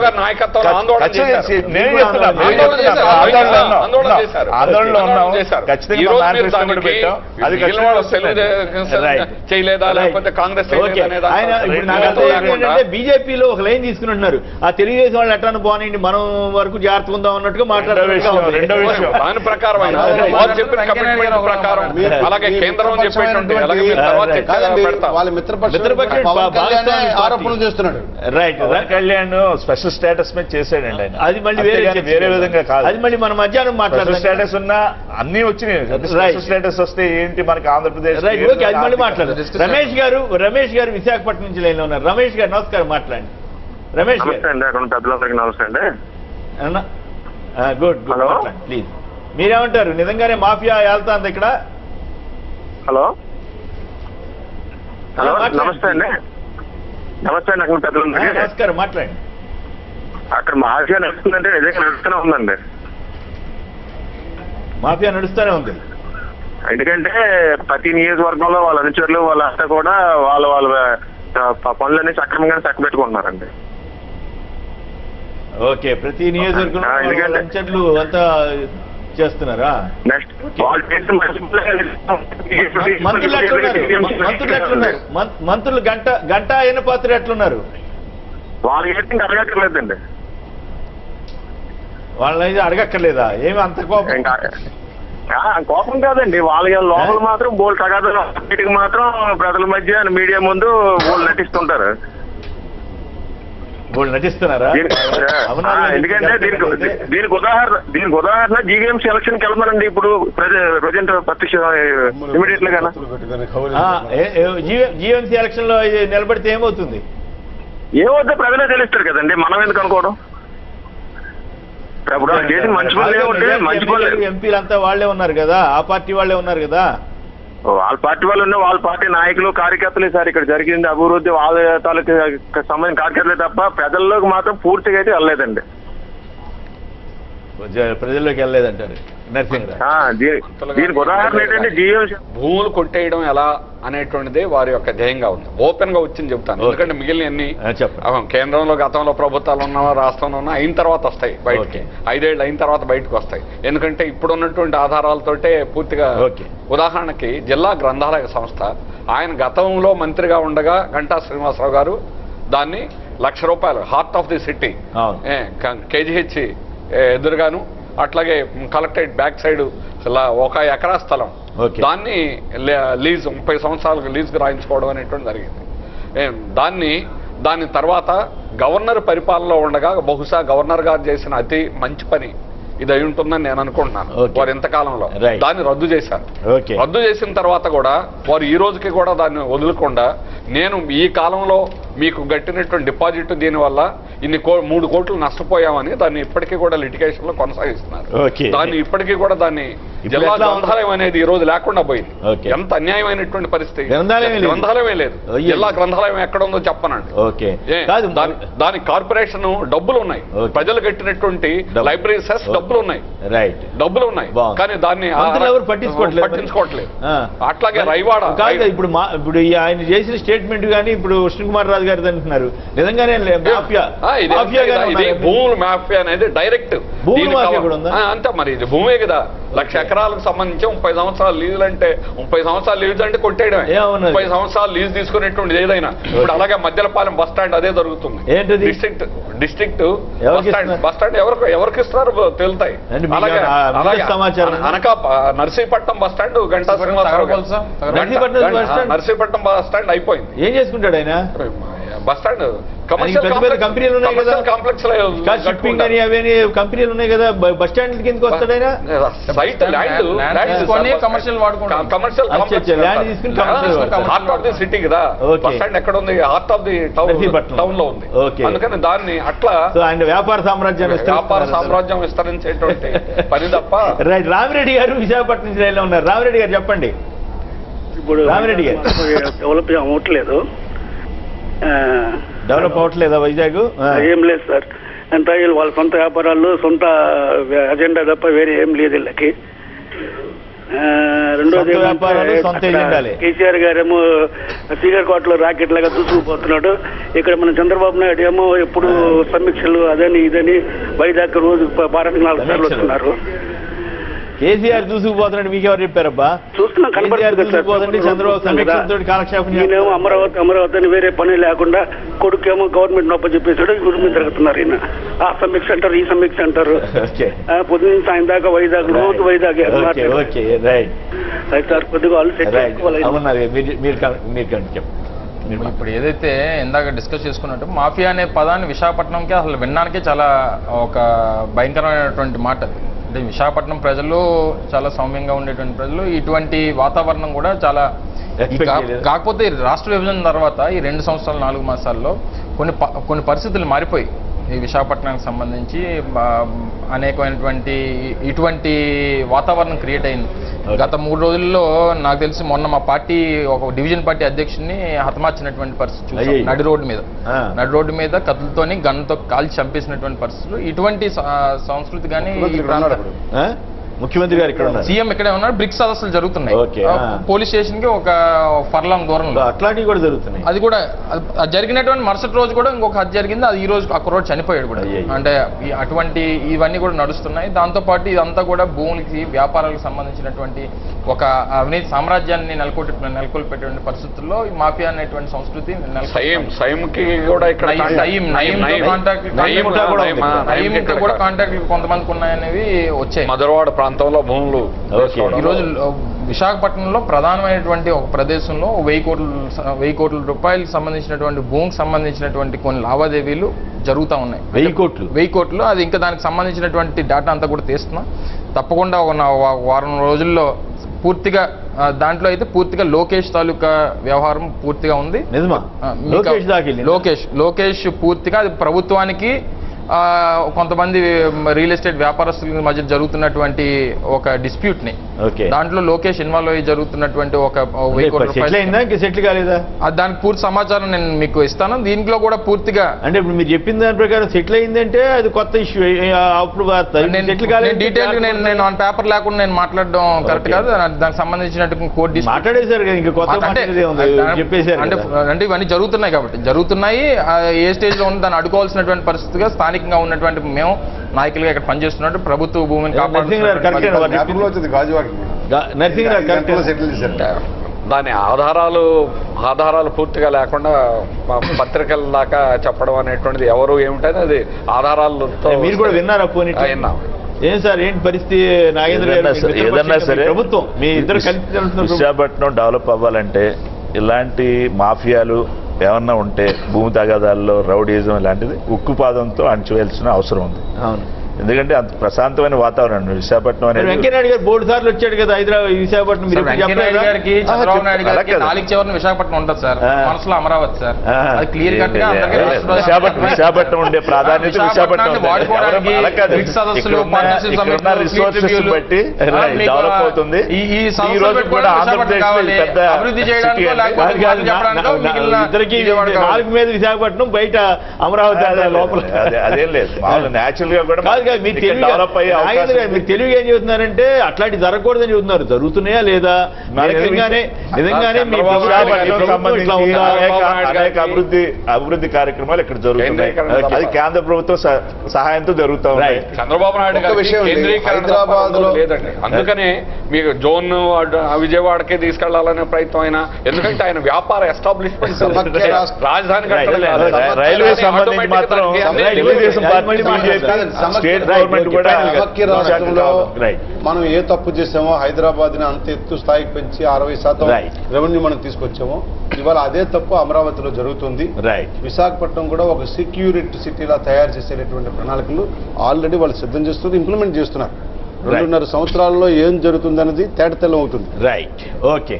ఆందోళనలో ఉన్నాం, ఖచ్చితంగా మేనిఫెస్టో కూడా పెట్టాం. అది చేయలేదా లేకపోతే కాంగ్రెస్ బీజేపీలో ఒక లైన్ తీసుకుని ఉంటున్నారు. ఆ తెలుగుదేశం వాళ్ళు ఎట్లా బాగుంది, మనం వరకు జాగ్రత్త ఉందాం అన్నట్టుగా మాట్లాడారు. రెండో విషయం దాని ప్రకారం వారు చెప్పిన కమిట్మెంట్ ప్రకారం అలాగే కేంద్రం చెప్పేటువంటి వాళ్ళ మిత్రపక్షం ఆరోపణలు చేస్తున్నాడు. రైట్, కళ్యాణ్ స్పెషల్ స్టేటస్ మీద చేశాడండి ఆయన. అది మళ్ళీ వేరే విధంగా కాదు. అది మళ్ళీ మన మధ్యాహ్నం మాట్లాడారు. స్టేటస్ ఉన్నా అన్ని వచ్చినాయి. స్పెషల్ స్టేటస్ వస్తే ఏంటి మనకి ఆంధ్రప్రదేశ్. ఓకే, అది మళ్ళీ మాట్లాడారు. రమేష్ గారు విశాఖపట్నం నుంచి లైన్లో ఉన్నారు. రమేష్ గారు నమస్కారం, మాట్లాడండి. రమేష్ గారు నమస్తే అండి. Good please. మీరేమంటారు, నిజంగానే మాఫియా వెళ్తాంది ఇక్కడ? హలో నమస్తే అండి. అక్కడ పెద్దలు నమస్కారం, మాట్లాడండి. అక్కడ మాఫియా నడుస్తుందంటే నిజంగా నడుస్తూనే ఉందండి. మాఫియా నడుస్తూనే ఉంది. ఎందుకంటే ప్రతి నియోజకవర్గంలో వాళ్ళ అనుచరులు వాళ్ళంతా కూడా వాళ్ళ పనులన్నీ సక్రమంగా చక్కబెట్టుకుంటున్నారండి. ఓకే, ప్రతి నియోజకవర్గంలో అనుచరులు అంతా చేస్తున్నారా? నెక్స్ట్ మంత్రులు గంట అయిన పాత్ర ఎట్లున్నారు? వాళ్ళకి ఏంటి అడగక్కర్లేదండి. వాళ్ళని అడగక్కర్లేదా? ఏమి అంత కోపం? కోపం కాదండి, వాళ్ళ లోపల మాత్రం బోల్ తగాదాలు వీటికి మాత్రం ప్రజల మధ్య మీడియా ముందు బోల్ నటిస్తుంటారు. నటిస్తున్నారా? ఎందుకంటే దీనికి ఉదాహరణ జీవీఎంసీ ఎలక్షన్ కి వెళ్తున్నారండి ఇప్పుడు ప్రజెంట్ ప్రత్యక్ష ఇమీడియట్ గా. జీవీఎంసీ ఎలక్షన్ లో నిలబడితే ఏమవుతుంది? ఏమవుతుందో ప్రజలే తెలుస్తారు కదండి, మనం ఎందుకు అనుకోవడం. ఎంపీలంతా వాళ్లే ఉన్నారు కదా, ఆ పార్టీ వాళ్లే ఉన్నారు కదా. వాళ్ళ పార్టీ వాళ్ళు ఉన్న వాళ్ళ పార్టీ నాయకులు కార్యకర్తలే సార్ ఇక్కడ జరిగింది అభివృద్ధి వాళ్ళ తాలూకు సంబంధించిన కార్యకర్తలే తప్ప ప్రజల్లోకి మాత్రం పూర్తిగా అయితే వెళ్ళలేదండి. ప్రజల్లోకి వెళ్ళలేదంటారు దీనికి ఉదాహరణ ఏంటంటే జీవీఎంసీ భూములు కొట్టేయడం ఎలా అనేటువంటిది వారి యొక్క ధ్యేయంగా ఉంది. ఓపెన్ గా వచ్చింది చెప్తాను. ఎందుకంటే మిగిలిన కేంద్రంలో గతంలో ప్రభుత్వాలు ఉన్నా రాష్ట్రంలో ఉన్నా అయిన తర్వాత వస్తాయి బయటకి. 5 ఏళ్ళు అయిన తర్వాత బయటకు వస్తాయి. ఎందుకంటే ఇప్పుడు ఉన్నటువంటి ఆధారాలతోటే పూర్తిగా. ఉదాహరణకి జిల్లా గ్రంథాలయ సంస్థ ఆయన గతంలో మంత్రిగా ఉండగా గంటా శ్రీనివాసరావు గారు దాన్ని ₹1,00,000 heart of the city KGH ఎదురుగాను అట్లాగే కలెక్టరేట్ బ్యాక్ సైడ్ 1 ఎకరా స్థలం దాన్ని లీజ్ 30 సంవత్సరాలకు లీజుకు రాయించుకోవడం అనేటువంటి జరిగింది. దాని తర్వాత గవర్నర్ పరిపాలనలో ఉండగా బహుశా గవర్నర్ గారు చేసిన అతి మంచి పని ఇది అయి ఉంటుందని నేను అనుకుంటున్నాను. వారు ఇంతకాలంలో దాన్ని రద్దు చేశారు. రద్దు చేసిన తర్వాత కూడా వారు ఈ రోజుకి కూడా దాన్ని వదులుకుండా నేను ఈ కాలంలో మీకు గట్టినటువంటి డిపాజిట్ దీనివల్ల 3 కోట్లు నష్టపోయామని దాన్ని ఇప్పటికీ కూడా లిటిగేషన్ లో కొనసాగిస్తున్నారు. దాన్ని ఇప్పటికీ కూడా దాన్ని జిల్లా గ్రంథాలయం అనేది ఈ రోజు లేకుండా పోయింది. ఎంత అన్యాయమైనటువంటి పరిస్థితి. గ్రంథాలయమే లేదు. జిల్లా గ్రంథాలయం ఎక్కడ ఉందో చెప్పనండి. దాని కార్పొరేషన్ డబ్బులు ఉన్నాయి, ప్రజలు కట్టినటువంటి లైబ్రరీ సెస్ డబ్బులు ఉన్నాయి, కానీ దాన్ని పట్టించుకోవట్లేదు. అట్లాగే రైవాడ ఇప్పుడు ఆయన చేసిన స్టేట్మెంట్ గానీ ఇప్పుడు కృష్ణకుమార్ రాజు గారు అంటున్నారు నిజంగానే భూముల మాఫియా అనేది డైరెక్ట్ అంతే. మరి ఇది భూమే కదా, 1,00,000 ఎకరాలకు సంబంధించి 30 సంవత్సరాలు లీజులు అంటే 30 సంవత్సరాలు లీజు అంటే కొట్టేయడమే. 30 సంవత్సరాలు లీజు తీసుకునేటువంటి ఏదైనా ఇప్పుడు అలాగే మధ్యలపాలెం బస్ స్టాండ్ అదే జరుగుతుంది. డిస్ట్రిక్ట్ బస్ స్టాండ్ ఎవరికి ఇస్తారు తేలుతాయి. అలాగే Narsipatnam bus stand Ganta Srinivasarao Narsipatnam bus stand అయిపోయింది. ఏం చేసుకుంటాడు ఆయన? బస్ స్టాండ్ కంపెనీలు ఉన్నాయి కదా, షిప్పింగ్ అని అవన్నీ కంపెనీలు ఉన్నాయి కదా, బస్ స్టాండ్ కిందకి వస్తాడు ఆయన. Site commercial heart of the city కదా, బస్ స్టాండ్ ఎక్కడ ఉంది? హార్ట్ ఆఫ్ ది టౌన్ లో ఉంది. అందుకని దాన్ని అట్లా ఆయన వ్యాపార సామ్రాజ్యం విస్తరించేటువంటి పని తప్ప. రైట్. రామిరెడ్డి గారు విశాఖపట్నం నుంచి రైల్లో ఉన్నారు. రామిరెడ్డి గారు చెప్పండి. ఇప్పుడు రామిరెడ్డి గారు డెవలప్ అవ్వట్లేదు. డెవలప్ అవ్వట్లేదా వైజాగ్? ఏం లేదు సార్, అంతా వాళ్ళ సొంత వ్యాపారాలు, సొంత అజెండా తప్ప వేరే ఏం లేదు వీళ్ళకి. రెండోది కేసీఆర్ గారేమో శ్రీకాకుళంలో రాకెట్ లాగా దూసుకుపోతున్నాడు. ఇక్కడ మన చంద్రబాబు నాయుడు ఏమో ఎప్పుడు సమీక్షలు అదని ఇదని వైజాగ్ రోజు 4 సార్లు వస్తున్నారు. కేసీఆర్ దూసుకుపోతున్నాడు మీకెవరు చెప్పారబ్బా? చూస్తున్నాం, కనబడుతుంది. చంద్రబాబు కాలక్షేపం ఈయనేమో అమరావతి అని వేరే పని లేకుండా కొడుకేమో గవర్నమెంట్ నొప్ప చెప్పేసాడు, గురి మీద తిరుగుతున్నారు ఈయన. ఆ సమీక్ష అంటారు, ఈ సమీక్ష అంటారు. పొద్దున్న నుంచి ఆయన దాకా వైజాగ్, రోజు వైజాగ్. సార్ కొద్దిగా ఇప్పుడు ఏదైతే ఇందాక డిస్కస్ చేసుకున్నట్టు మాఫియా అనే పదాన్ని విశాఖపట్నంకి అసలు వినడానికే చాలా ఒక భయంకరమైనటువంటి మాట. అంటే విశాఖపట్నం ప్రజలు చాలా సౌమ్యంగా ఉండేటువంటి ప్రజలు, ఇటువంటి వాతావరణం కూడా చాలా. కాకపోతే రాష్ట్ర విభజన తర్వాత ఈ 2 సంవత్సరాలు 4 మాసాల్లో కొన్ని పరిస్థితులు మారిపోయి ఈ విశాఖపట్నానికి సంబంధించి అనేకమైనటువంటి ఇటువంటి వాతావరణం క్రియేట్ అయింది. గత 3 రోజుల్లో నాకు తెలిసి మొన్న మా పార్టీ ఒక డివిజన్ పార్టీ అధ్యక్షుడిని హతమార్చినటువంటి పరిస్థితి చూసాం. నడి రోడ్డు మీద కత్తులతోని గన్నుతో కాల్చి చంపేసినటువంటి పరిస్థితులు. ఇటువంటి సంస్కృతి కానీ ముఖ్యమంత్రి గారు ఇక్కడ ఉన్నారు, సీఎం ఇక్కడే ఉన్నారు. బ్రిక్స్ సదస్సులు జరుగుతున్నాయి పోలీస్ స్టేషన్ కి ఒక ఫర్లాంగ్ దూరంలో. అట్లాంటివి కూడా జరుగుతున్నాయి. అది కూడా జరిగినటువంటి మరుసటి రోజు కూడా ఇంకొక హత్య జరిగింది. అది ఈ రోజు ఆ కుర్రోడు చనిపోయాడు కూడా. అంటే అటువంటి ఇవన్నీ కూడా నడుస్తున్నాయి. దాంతోపాటు ఇదంతా కూడా భూములకి వ్యాపారాలకు సంబంధించినటువంటి ఒక అవినీతి సామ్రాజ్యాన్ని నెలకొల్పేటువంటి పరిస్థితుల్లో ఈ మాఫియా అనేటువంటి సంస్కృతి కాంటాక్ట్ కొంతమందికి ఉన్నాయనేవి వచ్చాయి. మధురవాడ ప్రాంతంలో భూములు. ఈరోజు విశాఖపట్నంలో ప్రధానమైనటువంటి ఒక ప్రదేశంలో 1000 కోట్ల రూపాయలకు సంబంధించినటువంటి భూమికి సంబంధించినటువంటి కొన్ని లావాదేవీలు జరుగుతూ ఉన్నాయి. 1000 కోట్లు. అది ఇంకా దానికి సంబంధించినటువంటి డేటా అంతా కూడా తీస్తున్నాం. తప్పకుండా ఒక వారం రోజుల్లో పూర్తిగా దాంట్లో అయితే పూర్తిగా లోకేష్ తాలూకా వ్యవహారం పూర్తిగా ఉంది. లోకేష్ పూర్తిగా అది ప్రభుత్వానికి కొంతమంది రియల్ ఎస్టేట్ వ్యాపారస్తుల మధ్య జరుగుతున్నటువంటి ఒక డిస్ప్యూట్ ని, దాంట్లో లోకేష్ ఇన్వాల్వ్ అయ్యి జరుగుతున్నటువంటి ఒక 1000 కోట్ల రూపాయలు దానికి పూర్తి సమాచారం నేను మీకు ఇస్తాను. దీంట్లో కూడా పూర్తిగా అంటే ఇప్పుడు మీరు చెప్పిన దాని ప్రకారం సెటిల్ అయిందంటే అది కొత్త ఇష్యూ. అప్పుడు డీటెయిల్ నేను ఆన్ పేపర్ లేకుండా నేను మాట్లాడడం కరెక్ట్ కాదు. దానికి సంబంధించినట్టు కోర్టు మాట్లాడేశారు కదా, ఇంకా చెప్పేశారు అంటే ఇవన్నీ జరుగుతున్నాయి కాబట్టి జరుగుతున్నాయి. ఏ స్టేజ్ లో ఉంది దాన్ని అడ్డుకోవాల్సినటువంటి పరిస్థితిగా స్థానికంగా ఉన్నటువంటి మేము నాయకులుగా ఇక్కడ పనిచేస్తున్నట్టు ప్రభుత్వ భూమిని దాని ఆధారాలు పూర్తిగా లేకుండా పత్రికల దాకా చెప్పడం అనేటువంటిది ఎవరు ఏమిటని అది ఆధారాలతో మీరు కూడా విన్నారా? పోనీ విన్నాం. ఏం సార్ ఏంటి పరిస్థితి? నాగేంద్ర ఏదన్నా సరే ప్రభుత్వం మీ ఇద్దరు కలిసి విశాఖపట్నం డెవలప్ అవ్వాలంటే ఇలాంటి మాఫియాలు ఏమన్నా ఉంటే భూమి తగాదాల్లో రౌడీజం ఇలాంటిది ఉక్కుపాదంతో అణచివేయాల్సిన అవసరం ఉంది. అవును, ఎందుకంటే అంత ప్రశాంతమైన వాతావరణం విశాఖపట్నం అనేది. వెంకయ్యనాయుడు గారు 3 సార్లు వచ్చాడు కదా హైదరాబాద్ విశాఖపట్నం. వెంకయ్యనాయుడు గారికి చంద్రబాబు నాయుడు గారికి నాలుగు చివరిన విశాఖపట్నం ఉంటుంది సార్, మనసులో అమరావతి సార్. అది క్లియర్ కట్ గా విశాఖపట్నం ఉండే ప్రాధాన్యత విశాఖపట్నం రిసోర్సెస్ బట్టి డెవలప్ అవుతుంది. ఈ రోజు కూడా అభివృద్ధి చేయడానికి ఇద్దరికి 4 మీద విశాఖపట్నం, బయట అమరావతి లోపల. అదేం లేదు, న్యాచురల్ గా కూడా మీరు తెలివిగా ఏం చెబుతున్నారంటే అట్లాంటి జరగకూడదని చెబుతున్నారు. జరుగుతున్నాయా లేదా? నిజంగానే అభివృద్ధి కార్యక్రమాలు ఇక్కడ జరుగుతున్నాయి. అది కేంద్ర ప్రభుత్వం సహాయంతో జరుగుతూ ఉన్నాయి. చంద్రబాబు నాయుడు గారు లేదండి, అందుకనే మీకు జోన్ విజయవాడకే తీసుకెళ్లాలనే ప్రయత్నం అయినా, ఎందుకంటే ఆయన వ్యాపార ఎస్టాబ్లిష్మెంట్ రాజధాని రైల్వే సంబంధించి మాత్రం తెలుగుదేశం పార్టీ బీజేపీ రాష్ట్రంలో మనం ఏ తప్పు చేసామో హైదరాబాద్ ని అంత ఎత్తు స్థాయికి పెంచి 60% రెవెన్యూ మనం తీసుకొచ్చామో ఇవాళ అదే తప్పు అమరావతిలో జరుగుతుంది. విశాఖపట్నం కూడా ఒక సెక్యూరిటీ సిటీలా తయారు చేసేటటువంటి ప్రణాళికలు ఆల్రెడీ వాళ్ళు సిద్ధం చేస్తుంది, ఇంప్లిమెంట్ చేస్తున్నారు. 2.5 సంవత్సరాల్లో ఏం జరుగుతుంది అనేది తేటతెల్లం అవుతుంది. ఓకే.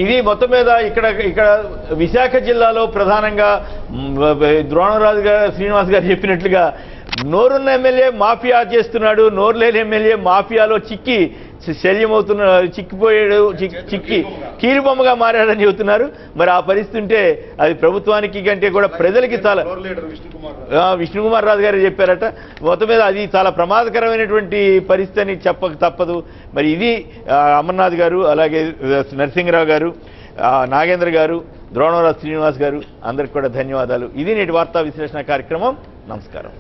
ఇది మొత్తం మీద ఇక్కడ విశాఖ జిల్లాలో ప్రధానంగా ద్రోణరాజు గారు శ్రీనివాస్ గారు చెప్పినట్లుగా నోరున్న ఎమ్మెల్యే మాఫియా చేస్తున్నాడు, నోరు లేని ఎమ్మెల్యే మాఫియాలో చిక్కి శల్యమవుతున్నాడు, చిక్కిపోయాడు, చిక్కి కీలుబొమ్మగా మారాడని చెబుతున్నారు. మరి ఆ పరిస్థితి ఉంటే అది ప్రభుత్వానికి కంటే కూడా ప్రజలకి చాలా విష్ణుకుమార్ రాజు గారు చెప్పారట. మొత్తం మీద అది చాలా ప్రమాదకరమైనటువంటి పరిస్థితి అని చెప్పక తప్పదు. మరి ఇది అమర్నాథ్ గారు, అలాగే నరసింహరావు గారు, నాగేంద్ర గారు, ద్రోణవరాజు శ్రీనివాస్ గారు అందరికి కూడా ధన్యవాదాలు. ఇది నేటి వార్తా విశ్లేషణ కార్యక్రమం. నమస్కారం.